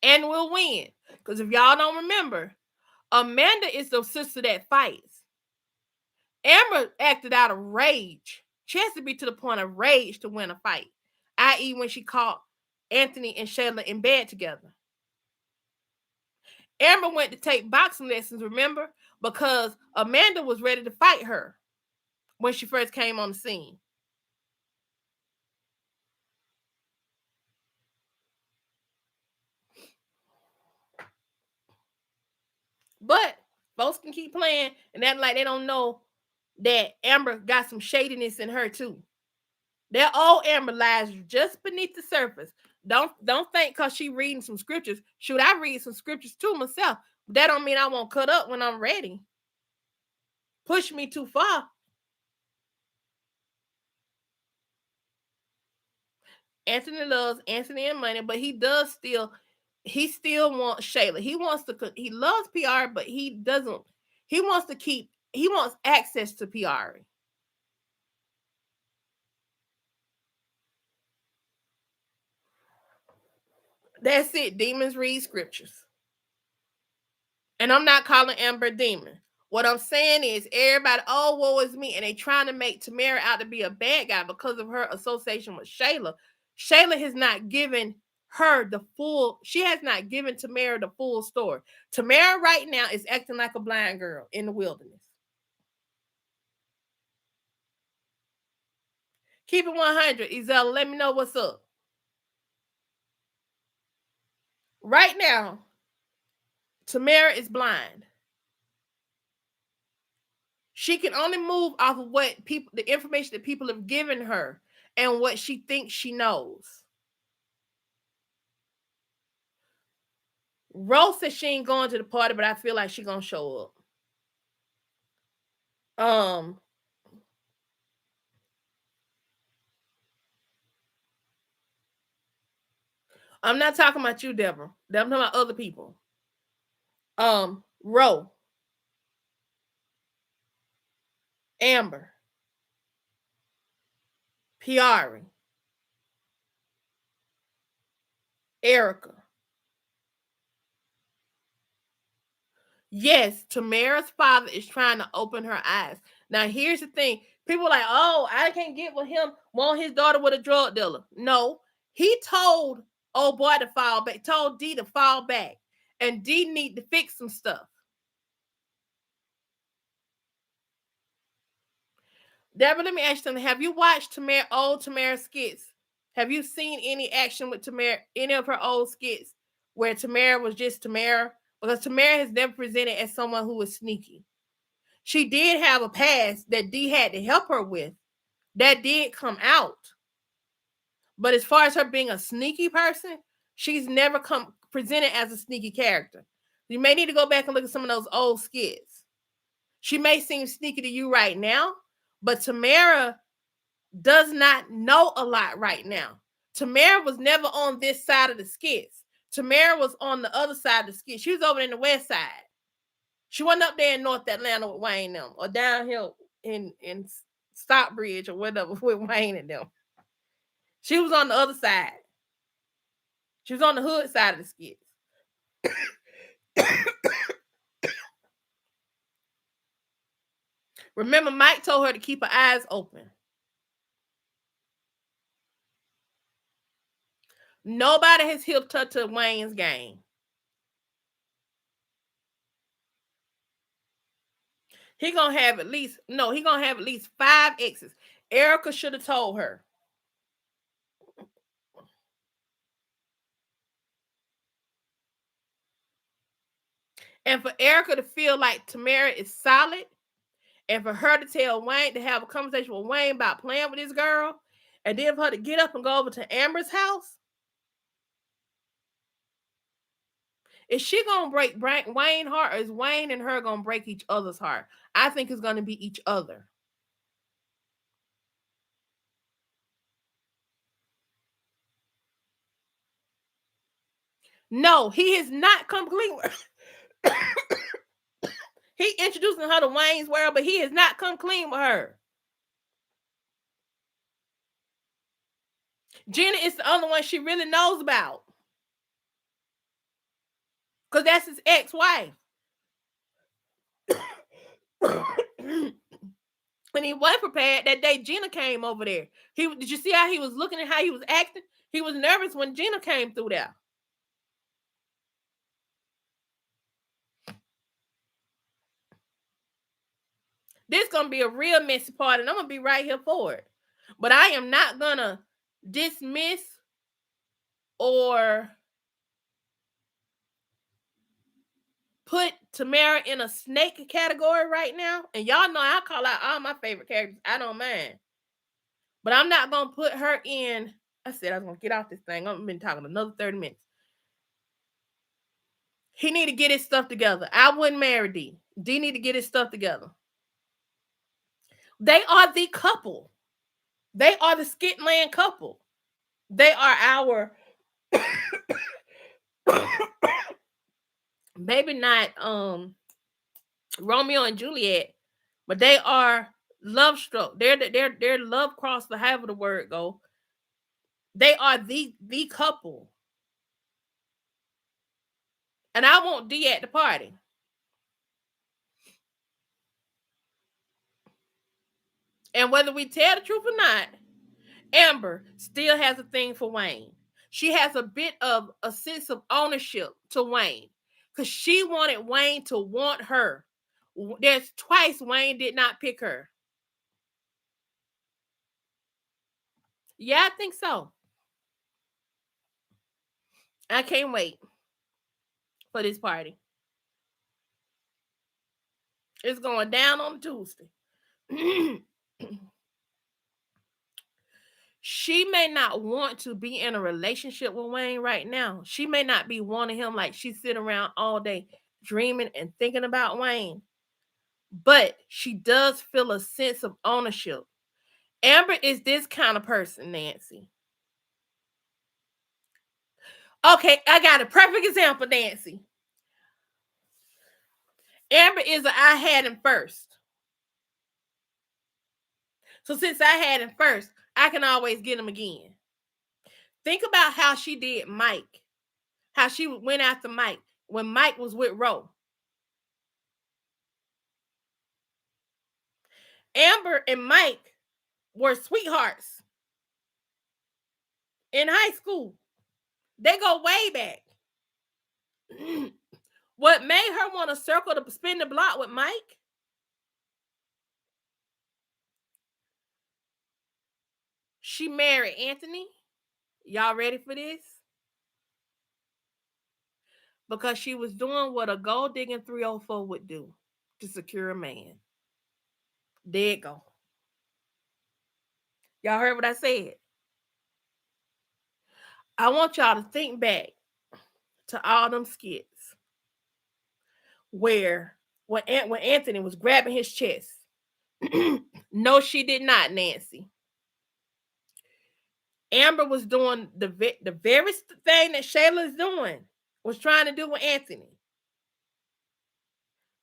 and will win. Because if y'all don't remember, Amanda is the sister that fights. Amber acted out of rage. She has to be to the point of rage to win a fight, i.e., when she caught Anthony and Shayla in bed together. Amber went to take boxing lessons, remember? Because Amanda was ready to fight her when she first came on the scene. But folks can keep playing and act like they don't know that Amber got some shadiness in her too. That old Amber lies just beneath the surface. Don't think because she reading some scriptures. Should I read some scriptures too myself? That don't mean I won't cut up when I'm ready. Push me too far. Anthony loves Anthony and money, but he still wants Shayla. He loves PR, but he doesn't. He wants access to PR. That's it. Demons read scriptures. And I'm not calling Amber a demon. What I'm saying is everybody, oh, woe is me. And they trying to make Tamara out to be a bad guy because of her association with Shayla. Shayla has not given she has not given Tamara the full story. Tamara right now is acting like a blind girl in the wilderness. Keep it 100. Izella, let me know what's up. Right now, Tamara is blind. She can only move off of the information that people have given her and what she thinks she knows. Rose says she ain't going to the party, but I feel like she gonna show up. Um, I'm not talking about you, Deborah. I'm talking about other people. Ro, Amber, Piari, Erica. Yes, Tamara's father is trying to open her eyes. Now, here's the thing. People are like, oh, I can't get with him, want his daughter with a drug dealer. No, he told old boy to fall back, told D to fall back. And D need to fix some stuff. Deborah, let me ask you something. Have you watched old Tamara skits? Have you seen any action with Tamara, any of her old skits where Tamara was just Tamara? Because Tamara has never presented as someone who was sneaky. She did have a past that D had to help her with. That did come out. But as far as her being a sneaky person, she's never come presented as a sneaky character. You may need to go back and look at some of those old skits. She may seem sneaky to you right now, but Tamara does not know a lot right now. Tamara was never on this side of the skits. Tamara was on the other side of the skit. She was over in the west side. She wasn't up there in North Atlanta with Wayne them, or down here in Stockbridge or whatever with Wayne and them. She was on the other side. She was on the hood side of the skits. Remember, Mike told her to keep her eyes open. Nobody has hipped her to Wayne's game. He gonna have at least 5 exes. Erica should have told her. And for Erica to feel like Tamara is solid, and for her to tell Wayne to have a conversation with Wayne about playing with this girl, and then for her to get up and go over to Amber's house, is she gonna break Wayne's heart, or is Wayne and her gonna break each other's heart? I think it's gonna be each other. No, he is not come clean. He introducing her to Wayne's world, but he has not come clean with her. Gina is the only one she really knows about, because that's his ex-wife. When he wasn't prepared that day, Gina came over there. Did you see how he was looking and how he was acting? He was nervous when Gina came through there. This gonna be a real messy part, and I'm gonna be right here for it. But I am not gonna dismiss or put Tamara in a snake category right now. And y'all know I call out all my favorite characters. I don't mind. But I'm not gonna put her in. I said I was gonna get off this thing. I've been talking another 30 minutes. He need to get his stuff together. I wouldn't marry D. D need to get his stuff together. They are the couple. They are the Skitland couple. They are our maybe not Romeo and Juliet, but they are love stroke. They're love cross, the however the word go. They are the couple. And I want D at the party. And whether we tell the truth or not, Amber still has a thing for Wayne. She has a bit of a sense of ownership to Wayne, because she wanted Wayne to want her. There's twice Wayne did not pick her. Yeah, I think so. I can't wait for this party. It's going down on Tuesday. She may not want to be in a relationship with Wayne right now. She may not be wanting him, like she's sitting around all day dreaming and thinking about Wayne. But she does feel a sense of ownership. Amber is this kind of person, Nancy. Okay, I got a perfect example, Nancy. Amber is I had him first. So since I had him first, I can always get him again. Think about how she did Mike. How she went after Mike when Mike was with Ro. Amber and Mike were sweethearts in high school. They go way back. What made her want to circle to spin the block with Mike? She married Anthony. Y'all ready for this? Because she was doing what a gold digging 304 would do to secure a man. There it go. Y'all heard what I said? I want y'all to think back to all them skits where when Anthony was grabbing his chest. No, she did not, Nancy. Amber was doing the very thing that Shayla is doing, was trying to do with Anthony.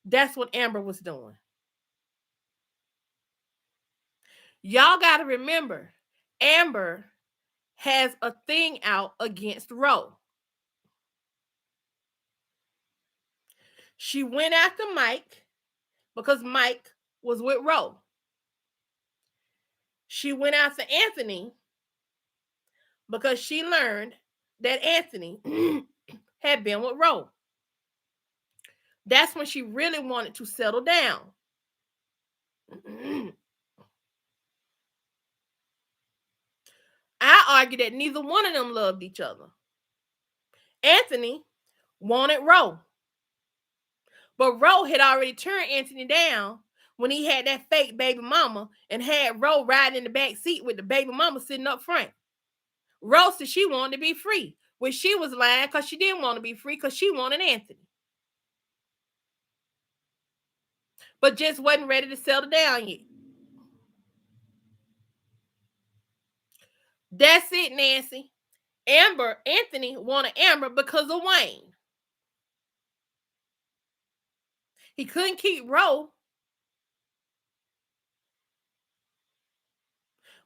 That's what Amber was doing. Y'all got to remember, Amber has a thing out against Ro. She went after Mike because Mike was with Ro. She went after Anthony because she learned that Anthony had been with Ro. That's when she really wanted to settle down. I argue that neither one of them loved each other. Anthony wanted Ro, but Ro had already turned Anthony down when he had that fake baby mama and had Ro riding in the back seat with the baby mama sitting up front. Ro said she wanted to be free, which she was lying because she didn't want to be free because she wanted Anthony, but just wasn't ready to settle down yet. That's it, Nancy. Anthony wanted Amber because of Wayne. He couldn't keep Ro,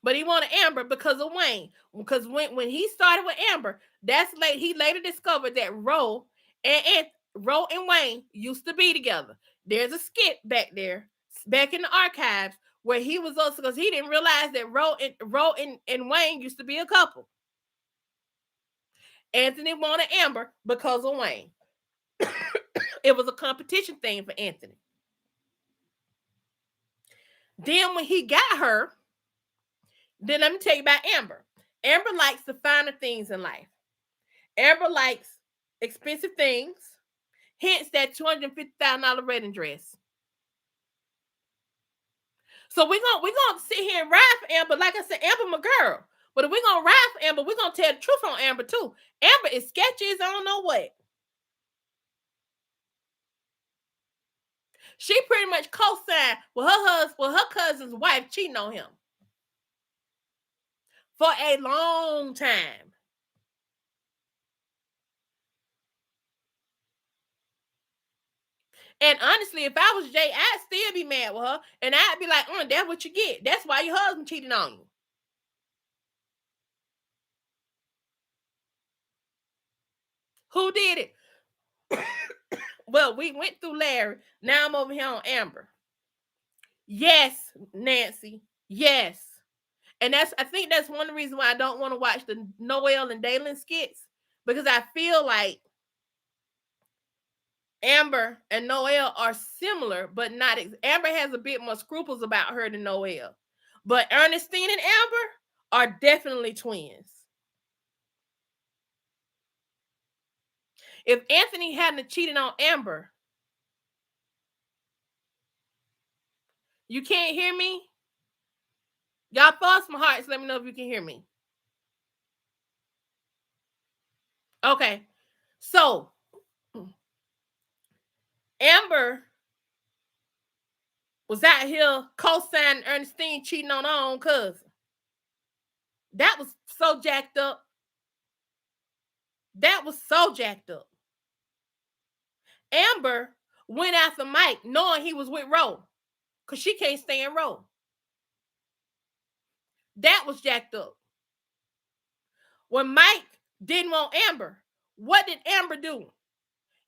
but he wanted Amber because of Wayne. Because when he started with Amber, that's late. He later discovered that Ro and Wayne used to be together. There's a skit back there, back in the archives, where he was also, because he didn't realize that Ro and Wayne used to be a couple. Anthony wanted Amber because of Wayne. It was a competition thing for Anthony. Then when he got her, then let me tell you about Amber. Amber likes the finer things in life. Amber likes expensive things, hence that $250,000 wedding dress. So we're gonna sit here and ride for Amber. Like I said, Amber my girl. But if we're gonna ride for Amber, we're gonna tell the truth on Amber too. Amber is sketchy as I don't know what. She pretty much co-signed with her cousin's wife cheating on him for a long time. And honestly, if I was Jay, I'd still be mad with her. And I'd be like, that's what you get. That's why your husband cheating on you. Who did it? Well, we went through Larry. Now I'm over here on Amber. Yes, Nancy. Yes. And I think that's one of the reasons why I don't want to watch the Noel and Dalen skits. Because I feel like Amber and Noel are similar, but not. Amber has a bit more scruples about her than Noel. But Ernestine and Amber are definitely twins. If Anthony hadn't cheated on Amber, you can't hear me? Y'all thoughts my hearts. Let me know if you can hear me. Okay. So Amber was out here co-signing Ernestine cheating on her own cousin. That was so jacked up. That was so jacked up. Amber went after Mike knowing he was with Ro because she can't stand Ro. That was jacked up. When Mike didn't want Amber, what did Amber do?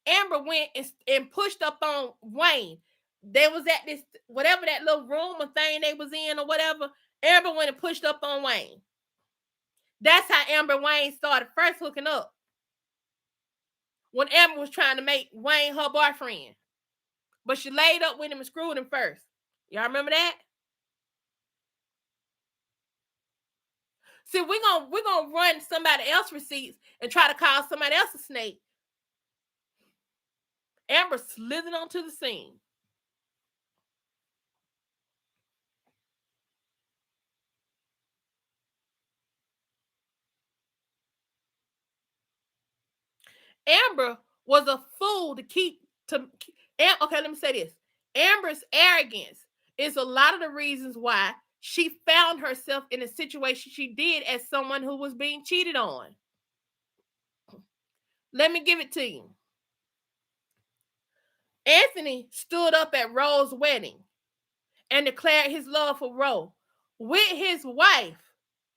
Amber went and pushed up on Wayne. They was at this, whatever that little room or thing they was in or whatever. Amber went and pushed up on Wayne. That's how Amber and Wayne started first hooking up. When Amber was trying to make Wayne her boyfriend. But she laid up with him and screwed him first. Y'all remember that? See, we're gonna run somebody else's receipts and try to call somebody else a snake. Amber slithered onto the scene. Amber was a fool to keep to. Okay, let me say this. Amber's arrogance is a lot of the reasons why she found herself in a situation she did as someone who was being cheated on. Let me give it to you. Anthony stood up at Rose's wedding and declared his love for Rose with his wife.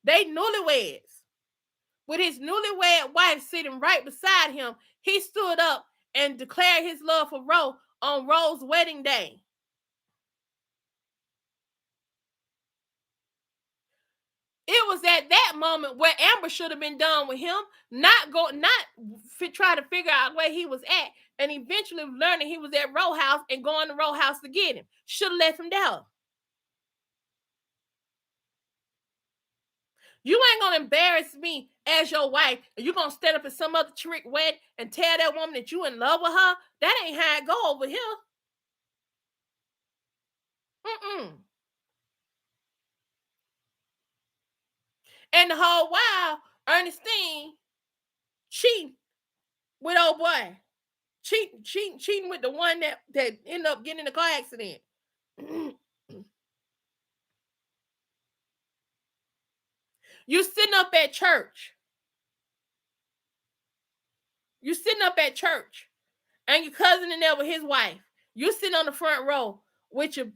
They newlyweds. With his newlywed wife sitting right beside him, he stood up and declared his love for Rose on Rose's wedding day. It was at that moment where Amber should have been done with him, not try to figure out where he was at, and eventually learning he was at Row House and going to Row House to get him. Should have left him there. You ain't gonna embarrass me as your wife, and you gonna stand up at some other trick wedding and tell that woman that you in love with her. That ain't how it go over here. And the whole while, Ernestine cheating with old boy. Cheating with the one that ended up getting in a car accident. You sitting up at church. You sitting up at church, and your cousin in there with his wife. You sitting on the front row with your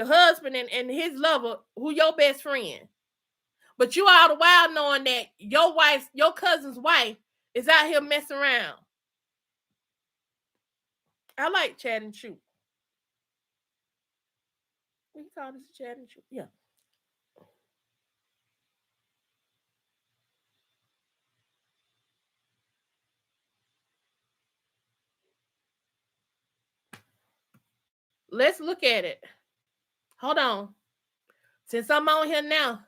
husband and his lover, who your best friend. But you all the while knowing that your cousin's wife, is out here messing around. I like chat and shoot. We call this chat and shoot. Yeah. Let's look at it. Hold on. Since I'm on here now.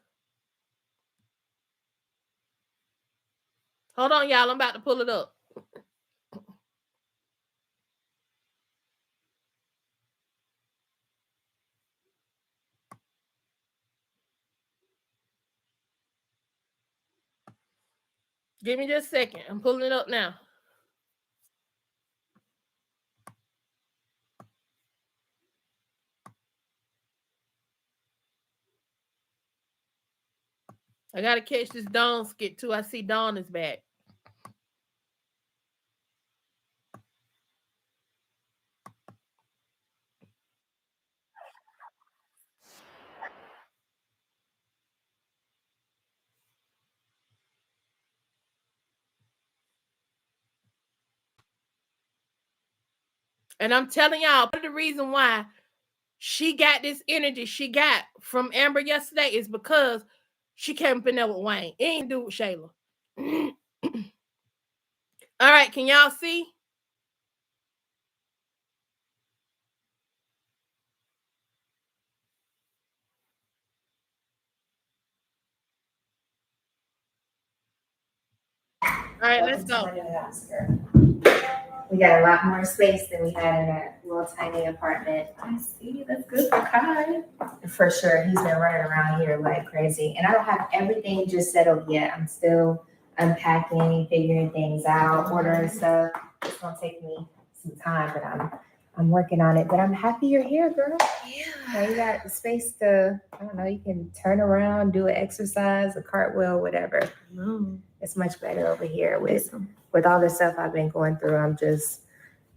Hold on, y'all. I'm about to pull it up. Give me just a second. I'm pulling it up now. I gotta catch this Dawn skit too. I see Dawn is back. And I'm telling y'all, part of the reason why she got this energy she got from Amber yesterday is because she came up in there with Wayne. It ain't do with Shayla. All right, can y'all see? All right, let's go. We got a lot more space than we had in that little tiny apartment. I see. That's good for Kai. For sure. He's been running around here like crazy. And I don't have everything just settled yet. I'm still unpacking, figuring things out, ordering stuff. It's gonna take me some time, but I'm working on it. But I'm happy you're here, girl. Yeah. Now you got the space to, I don't know, you can turn around, do an exercise, a cartwheel, whatever. It's much better over here with all the stuff I've been going through. I'm just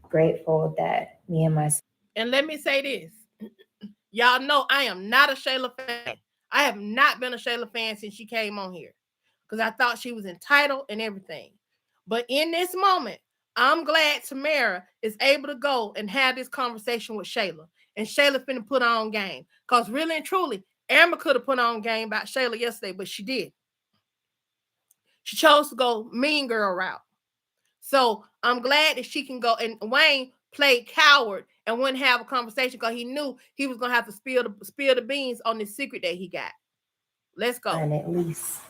grateful that me and my. And let me say this. Y'all know I am not a Shayla fan. I have not been a Shayla fan since she came on here. Because I thought she was entitled and everything. But in this moment, I'm glad Tamara is able to go and have this conversation with Shayla. And Shayla finna put on game. Because really and truly, Amber could have put on game about Shayla yesterday, but she did. She chose to go mean girl route. So I'm glad that she can go. And Wayne played coward and wouldn't have a conversation because he knew he was gonna have to spill the beans on the secret that he got. Let's go. And at least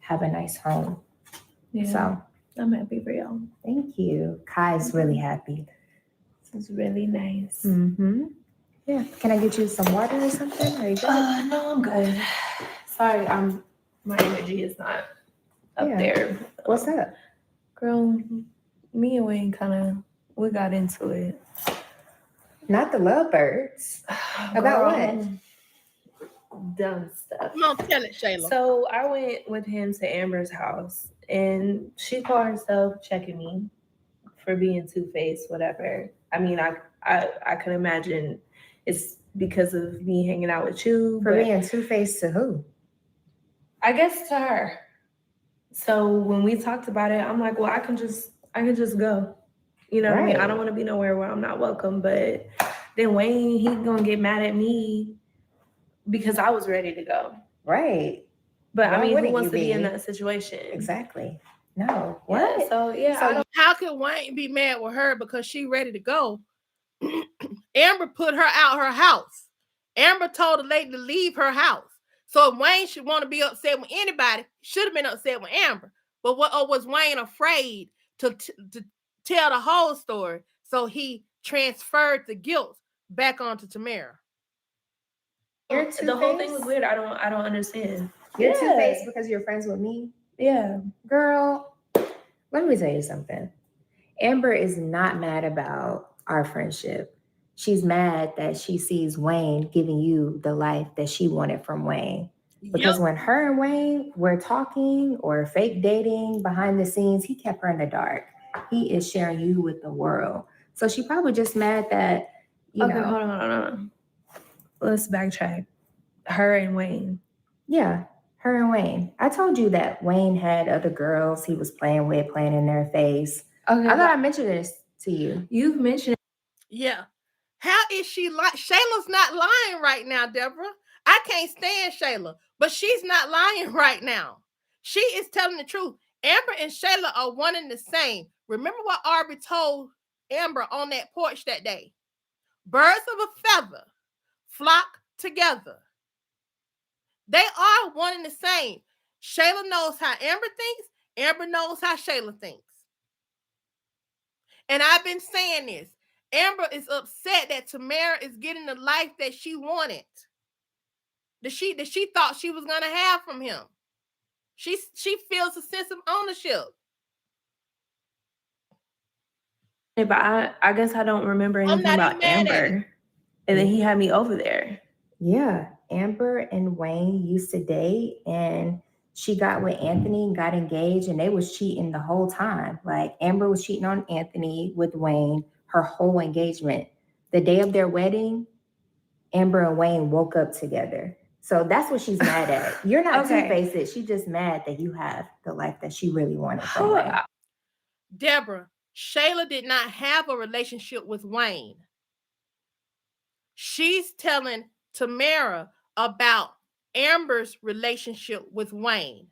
have a nice home. Yeah. So I'm happy for y'all. thank you. Kai's really happy. This is really nice. Mm-hmm. Yeah. Can I get you some water or something? Are you good? No, I'm good. Sorry, my energy is not up there. What's up? Girl, me and Wayne we got into it. Not the lovebirds. About what? dumb stuff. Come on, tell it, Shayla. So I went with him to Amber's house, and she called herself checking me for being two-faced, whatever. I mean, I can imagine it's because of me hanging out with you. For being two-faced to who? I guess to her. So when we talked about it, I'm like, well, I can just go. You know what I mean? I don't want to be nowhere where I'm not welcome. But then Wayne, he gonna get mad at me because I was ready to go. Right. But I mean, who wants to be in that situation? Exactly. No. What? Yeah, So yeah. So how could Wayne be mad with her because she ready to go? Amber put her out her house. Amber told the lady to leave her house. So if Wayne should want to be upset with anybody, should have been upset with Amber. But what was Wayne afraid to tell the whole story? So he transferred the guilt back onto Tamara. The whole thing was weird. I don't understand. You're two-faced because you're friends with me? Yeah. Girl, let me tell you something. Amber is not mad about our friendship. She's mad that she sees Wayne giving you the life that she wanted from Wayne. Because when her and Wayne were talking or fake dating behind the scenes, he kept her in the dark. He is sharing you with the world. So she probably just mad that, you know. Hold on. Let's backtrack. Her and Wayne. Yeah, her and Wayne. I told you that Wayne had other girls he was playing with, playing in their face. Okay, I thought I mentioned this to you. You've mentioned it. Yeah. How is she like? Shayla's not lying right now, Deborah. I can't stand Shayla, but she's not lying right now. She is telling the truth. Amber and Shayla are one and the same. Remember what Arby told Amber on that porch that day? Birds of a feather flock together. They are one and the same. Shayla knows how Amber thinks. Amber knows how Shayla thinks. And I've been saying this. Amber is upset that Tamara is getting the life that she wanted. That she thought she was gonna have from him. She feels a sense of ownership. Yeah, but I guess I don't remember anything about Amber. And then he had me over there. Yeah, Amber and Wayne used to date, and she got with Anthony and got engaged, and they was cheating the whole time. Like Amber was cheating on Anthony with Wayne her whole engagement. The day of their wedding, Amber and Wayne woke up together. So that's what she's mad at. You're not two-faced. She's just mad that you have the life that she really wanted from Wayne. Deborah, Shayla did not have a relationship with Wayne. She's telling Tamara about Amber's relationship with Wayne.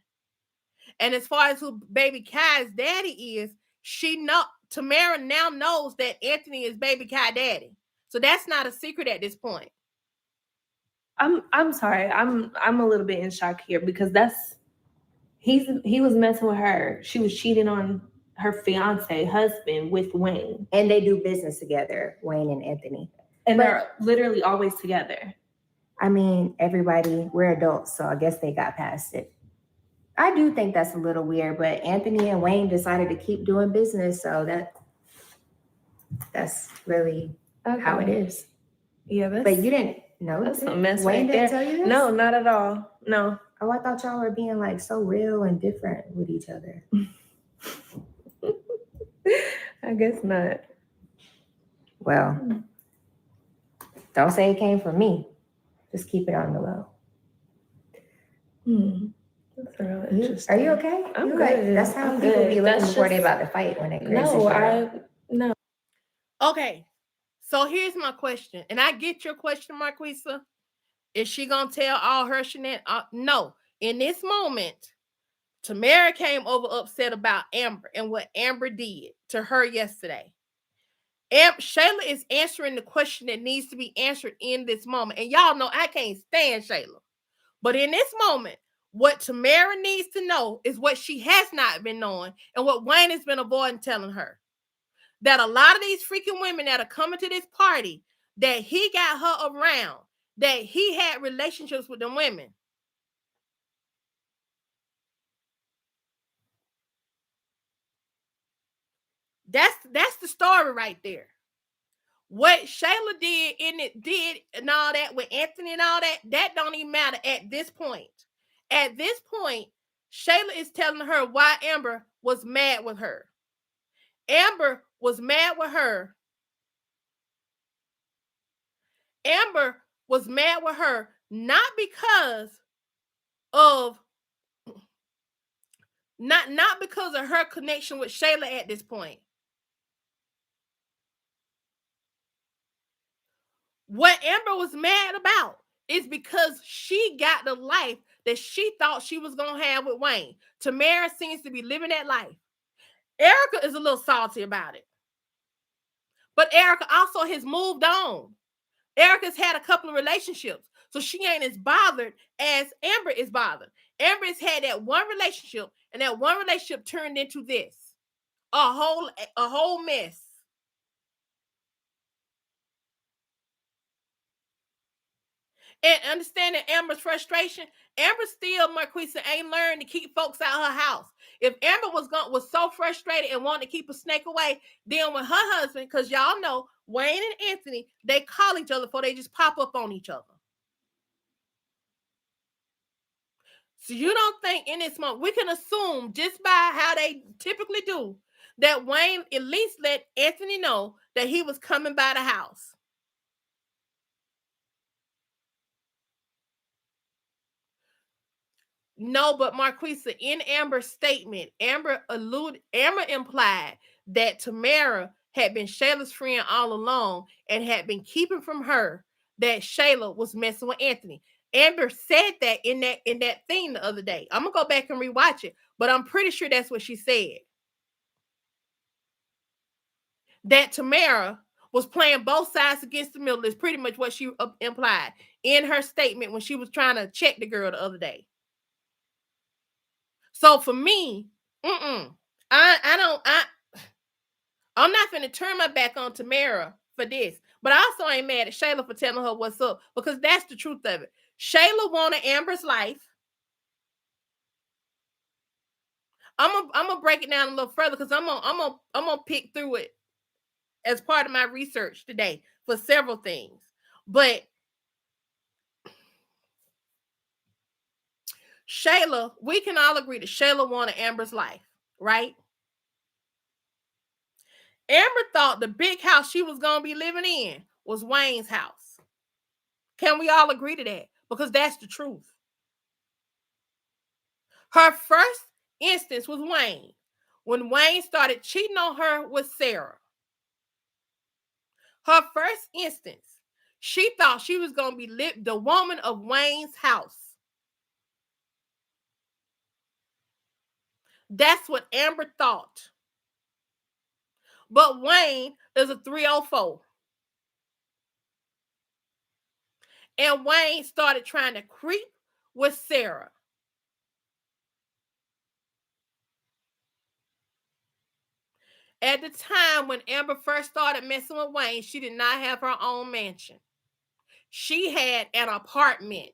And as far as who baby Kai's daddy is, Tamara now knows that Anthony is baby Kai daddy. So that's not a secret at this point. I'm sorry. I'm a little bit in shock here because he was messing with her. She was cheating on her fiance husband with Wayne. And they do business together, Wayne and Anthony. And they're literally always together. I mean, everybody, we're adults, so I guess they got past it. I do think that's a little weird, but Anthony and Wayne decided to keep doing business, so that's really how it is. Yeah, but you didn't know that's a mess. Wayne didn't tell you this? No, not at all. No. Oh, I thought y'all were being like so real and different with each other. I guess not. Well, don't say it came from me. Just keep it on the low. That's real interesting. Are you okay? I'm good. That's how people be looking before they about to fight when they crazy. No. Okay. So here's my question. And I get your question, Marquisa. Is she going to tell all her shenanigans? No. In this moment, Tamara came over upset about Amber and what Amber did to her yesterday. Shayla is answering the question that needs to be answered in this moment. And y'all know I can't stand Shayla. But in this moment, what Tamara needs to know is what she has not been knowing and what Wayne has been avoiding telling her. That a lot of these freaking women that are coming to this party, that he got her around, that he had relationships with them women. That's the story right there. What Shayla did and all that with Anthony and all that, that don't even matter at this point. At this point, Shayla is telling her why Amber was mad with her. Amber was mad with her. Amber was mad with her not because of not because of her connection with Shayla at this point. What Amber was mad about is because she got the life that she thought she was gonna have with Wayne. Tamara seems to be living that life. Erica is a little salty about it. But Erica also has moved on. Erica's had a couple of relationships. So she ain't as bothered as Amber is bothered. Amber has had that one relationship, and that one relationship turned into this. A whole mess. And understanding Amber's frustration, Amber still, Marquisa, ain't learned to keep folks out her house. If Amber was so frustrated and wanted to keep a snake away, then with her husband, because y'all know Wayne and Anthony, they call each other before they just pop up on each other. So you don't think in this moment, we can assume just by how they typically do, that Wayne at least let Anthony know that he was coming by the house. No, but Marquisa, in Amber's statement, Amber implied that Tamara had been Shayla's friend all along and had been keeping from her that Shayla was messing with Anthony. Amber said that in that thing the other day. I'm gonna go back and rewatch it, but I'm pretty sure that's what she said. That Tamara was playing both sides against the middle is pretty much what she implied in her statement when she was trying to check the girl the other day. So for me, I'm not finna turn my back on Tamara for this. But I also ain't mad at Shayla for telling her what's up, because that's the truth of it. Shayla wanted Amber's life. I'm gonna break it down a little further because I'm gonna pick through it as part of my research today for several things. But Shayla, we can all agree that Shayla wanted Amber's life, right? Amber thought the big house she was going to be living in was Wayne's house. Can we all agree to that? Because that's the truth. Her first instance was Wayne, when Wayne started cheating on her with Sarah. Her first instance, she thought she was going to be the woman of Wayne's house. That's what Amber thought. But Wayne is a 304. And Wayne started trying to creep with Sarah. At the time when Amber first started messing with Wayne, she did not have her own mansion. She had an apartment.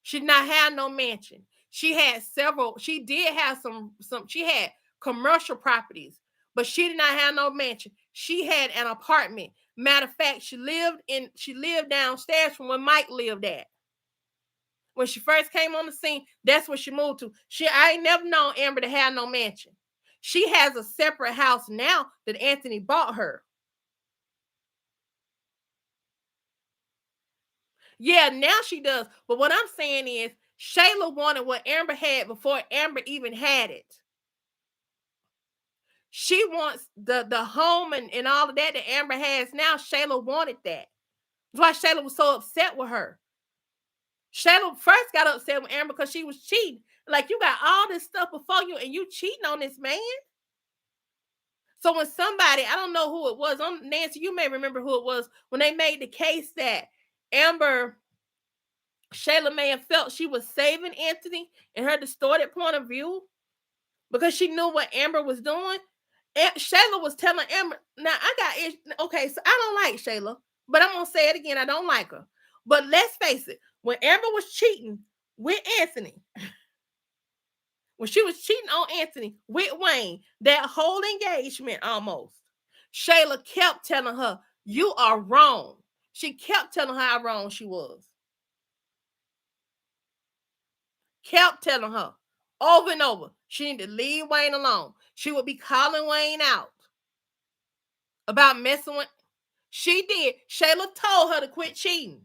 She did not have no mansion. She had several. She did have some. She had commercial properties, but she did not have no mansion. She had an apartment. Matter of fact, she lived downstairs from where Mike lived at. When she first came on the scene, that's where she moved to. I ain't never known Amber to have no mansion. She has a separate house now that Anthony bought her. Yeah, now she does. But what I'm saying is, Shayla wanted what Amber had before Amber even had it. She wants the home and all of that Amber has now. Shayla wanted that. That's why Shayla was so upset with her. Shayla first got upset with Amber because she was cheating. Like, you got all this stuff before you and you cheating on this man. So when somebody, I don't know who it was, Nancy, you may remember who it was, when they made the case that Shayla may have felt she was saving Anthony in her distorted point of view because she knew what Amber was doing. And Shayla was telling Amber, now okay, so I don't like Shayla, but I'm going to say it again, I don't like her. But let's face it, when Amber was cheating with Anthony, when she was cheating on Anthony with Wayne, that whole engagement almost, Shayla kept telling her, You are wrong. She kept telling her how wrong she was. Kept telling her over and over she needed to leave Wayne alone. She would be calling Wayne out about messing with. She did. Shayla told her to quit cheating.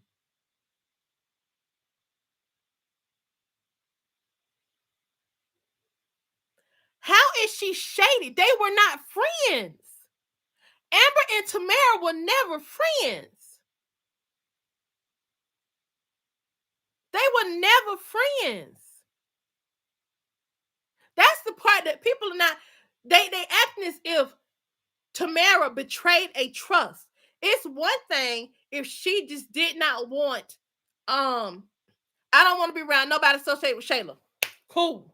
How is she shady? They were not friends. Amber and Tamara were never friends. They were never friends. That's the part that people are not. They acting as if Tamara betrayed a trust. It's one thing if she just did not want. I don't want to be around nobody associated with Shayla. Cool.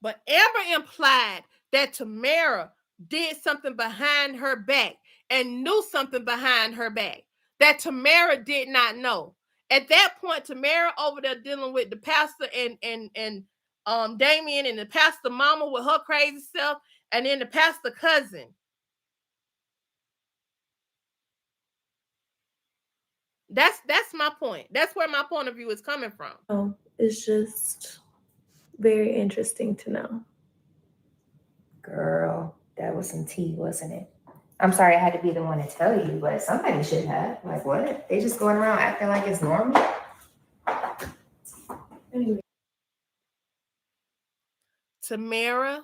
But Amber implied that Tamara did something behind her back and knew something behind her back that Tamara did not know. At that point, Tamara over there dealing with the pastor and Damien and the pastor mama with her crazy self, and then the pastor cousin. That's my point. That's where my point of view is coming from. Oh, it's just very interesting to know. Girl, that was some tea, wasn't it? I'm sorry I had to be the one to tell you, but somebody should have. Like, what? They just going around acting like it's normal? Anyway. Tamara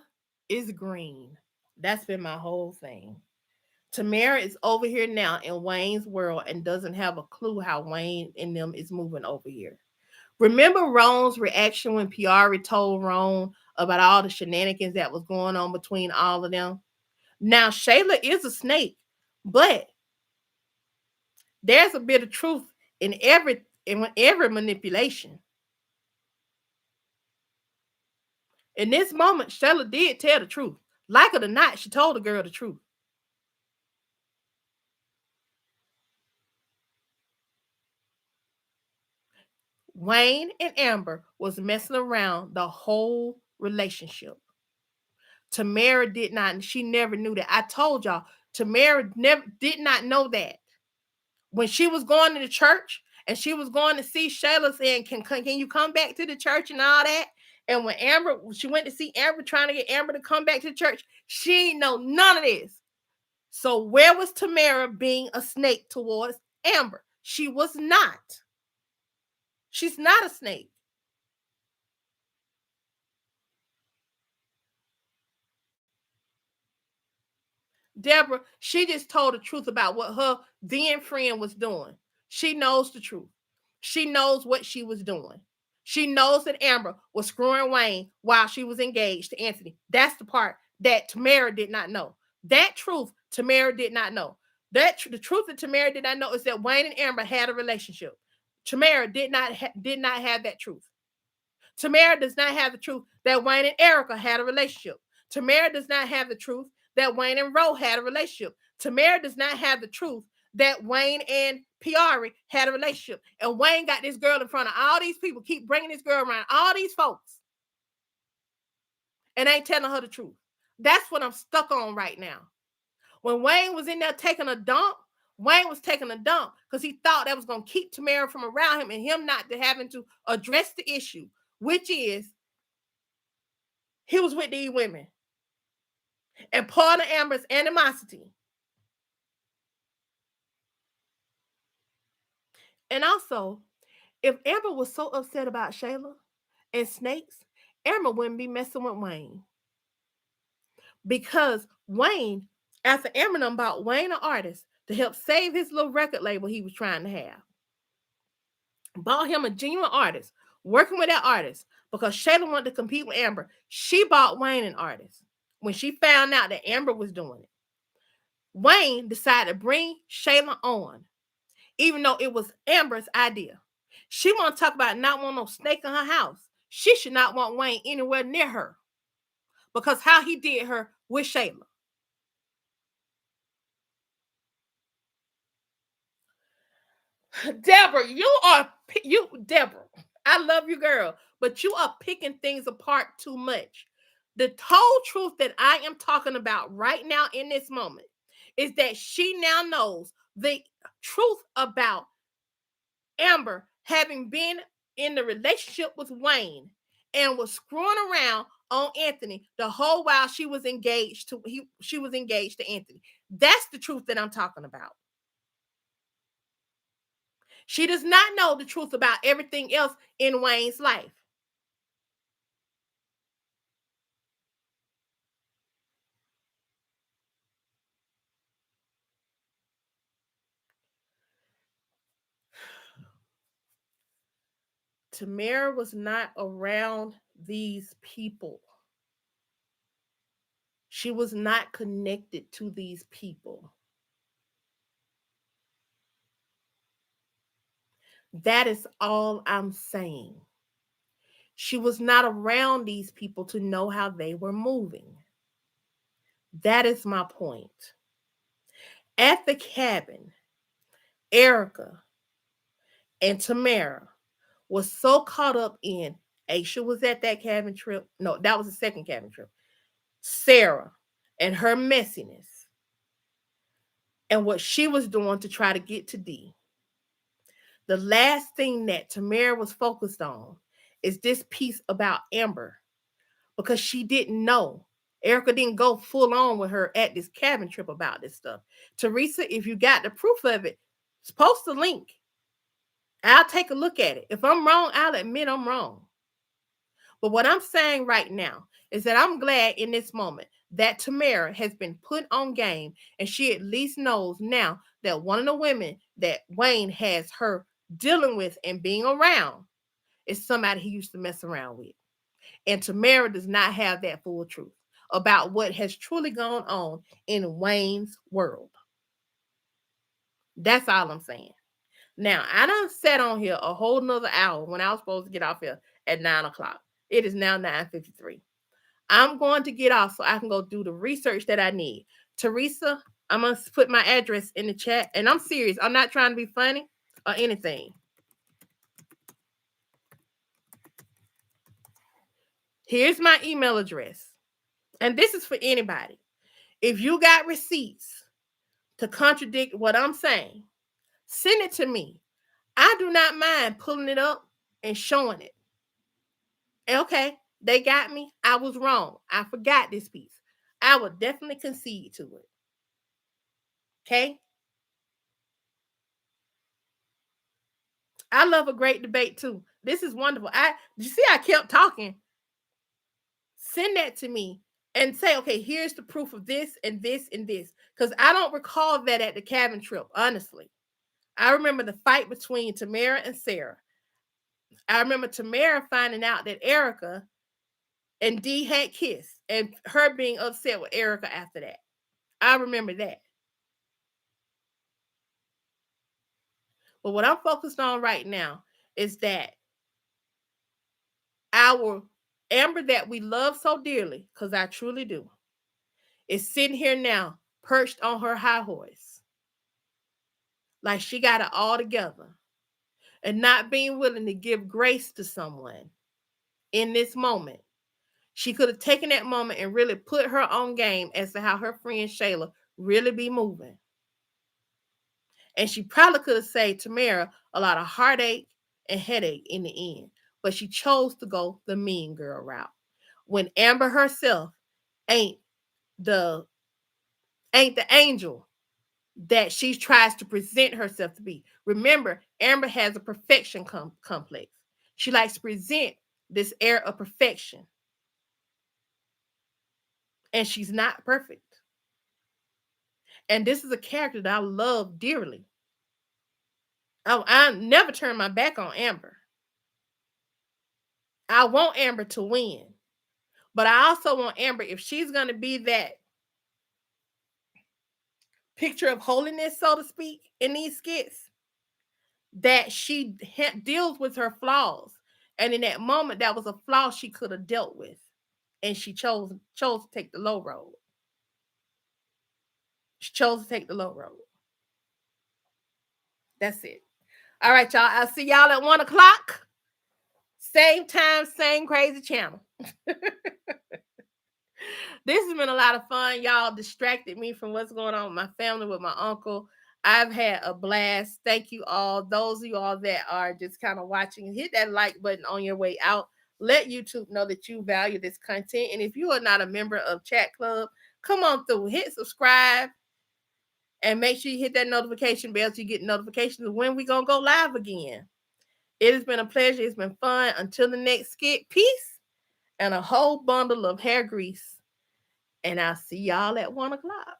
is green. That's been my whole thing. Tamara is over here now in Wayne's world and doesn't have a clue how Wayne and them is moving over here. Remember Ron's reaction when Piari told Ron about all the shenanigans that was going on between all of them? Now, Shayla is a snake, but there's a bit of truth in every manipulation. In this moment, Shayla did tell the truth. Like it or not, she told the girl the truth. Wayne and Amber was messing around the whole relationship. Tamara did not, she never knew that. I told y'all, Tamara never did not know that. When she was going to the church and she was going to see Shayla saying, can you come back to the church and all that? And when she went to see Amber, trying to get Amber to come back to the church, she didn't know none of this. So where was Tamara being a snake towards Amber? She was not. She's not a snake. Deborah, she just told the truth about what her then friend was doing. She knows the truth. She knows what she was doing. She knows that Amber was screwing Wayne while she was engaged to Anthony. That's the part that Tamara did not know. That truth Tamara did not know. The truth that Tamara did not know is that Wayne and Amber had a relationship. Tamara did not have that truth. Tamara does not have the truth that Wayne and Erica had a relationship. Tamara does not have the truth that Wayne and Ro had a relationship. Tamara does not have the truth that Wayne and Piari had a relationship. And Wayne got this girl in front of all these people, keep bringing this girl around all these folks, and ain't telling her the truth. That's what I'm stuck on right now. When Wayne was in there taking a dump, Wayne was taking a dump because he thought that was going to keep Tamara from around him and him not having to address the issue, which is he was with these women. And part of Amber's animosity. And also, if Amber was so upset about Shayla and snakes, Amber wouldn't be messing with Wayne. Because Wayne, after Amber bought Wayne an artist to help save his little record label he was trying to have, bought him a genuine artist, working with that artist because Shayla wanted to compete with Amber. She bought Wayne an artist when she found out that Amber was doing it. Wayne decided to bring Shayla on, even though it was Amber's idea. She want to talk about not wanting no snake in her house. She should not want Wayne anywhere near her because how he did her with Shayla. Deborah, Deborah. I love you, girl, but you are picking things apart too much. The whole truth that I am talking about right now in this moment is that she now knows the truth about Amber having been in the relationship with Wayne and was screwing around on Anthony the whole while she was engaged to Anthony. That's the truth that I'm talking about. She does not know the truth about everything else in Wayne's life. Tamara was not around these people. She was not connected to these people. That is all I'm saying. She was not around these people to know how they were moving. That is my point. At the cabin, Erica and Tamara was so caught up in Aisha was at that cabin trip. No, that was the second cabin trip. Sarah and her messiness and what she was doing to try to get to D. The last thing that Tamara was focused on is this piece about Amber because she didn't know. Erica didn't go full on with her at this cabin trip about this stuff. Teresa, if you got the proof of it, post the link. I'll take a look at it. If I'm wrong, I'll admit I'm wrong. But what I'm saying right now is that I'm glad in this moment that Tamara has been put on game and she at least knows now that one of the women that Wayne has her dealing with and being around is somebody he used to mess around with. And Tamara does not have that full truth about what has truly gone on in Wayne's world. That's all I'm saying. Now, I done sat on here a whole nother hour when I was supposed to get off here at 9 o'clock. It is now 9:53. I'm going to get off so I can go do the research that I need. Teresa, I'm going to put my address in the chat. And I'm serious. I'm not trying to be funny or anything. Here's my email address. And this is for anybody. If you got receipts to contradict what I'm saying, send it to me. I do not mind pulling it up and showing it. Okay, they got me. I was wrong. I forgot this piece. I will definitely concede to it. Okay? I love a great debate too. This is wonderful. You see I kept talking. Send that to me and say, okay, here's the proof of this and this and this. Because I don't recall that at the cabin trip, honestly. I remember the fight between Tamara and Sarah. I remember Tamara finding out that Erica and Dee had kissed and her being upset with Erica after that. I remember that. But what I'm focused on right now is that our Amber that we love so dearly, because I truly do, is sitting here now, perched on her high horse, like she got it all together, and not being willing to give grace to someone in this moment. She could have taken that moment and really put her on game as to how her friend Shayla really be moving. And she probably could have saved Tamara a lot of heartache and headache in the end. But she chose to go the mean girl route. When Amber herself ain't the angel that she tries to present herself to be. Remember, Amber has a perfection complex. She likes to present this air of perfection. And she's not perfect. And this is a character that I love dearly. I never turn my back on Amber. I want Amber to win. But I also want Amber, if she's going to be that picture of holiness, so to speak, in these skits, that she deals with her flaws. And in that moment, that was a flaw she could have dealt with. And she chose to take the low road. She chose to take the low road. That's it. All right, y'all. I'll see y'all at 1 o'clock. Same time, same crazy channel. This has been a lot of fun. Y'all distracted me from what's going on with my family, with my uncle. I've had a blast. Thank you all. Those of you all that are just kind of watching, hit that like button on your way out. Let YouTube know that you value this content. And if you are not a member of Chat Club, come on through, hit subscribe, and make sure you hit that notification bell so you get notifications of when we're going to go live again. It has been a pleasure. It's been fun. Until the next skit, peace and a whole bundle of hair grease. And I'll see y'all at 1 o'clock.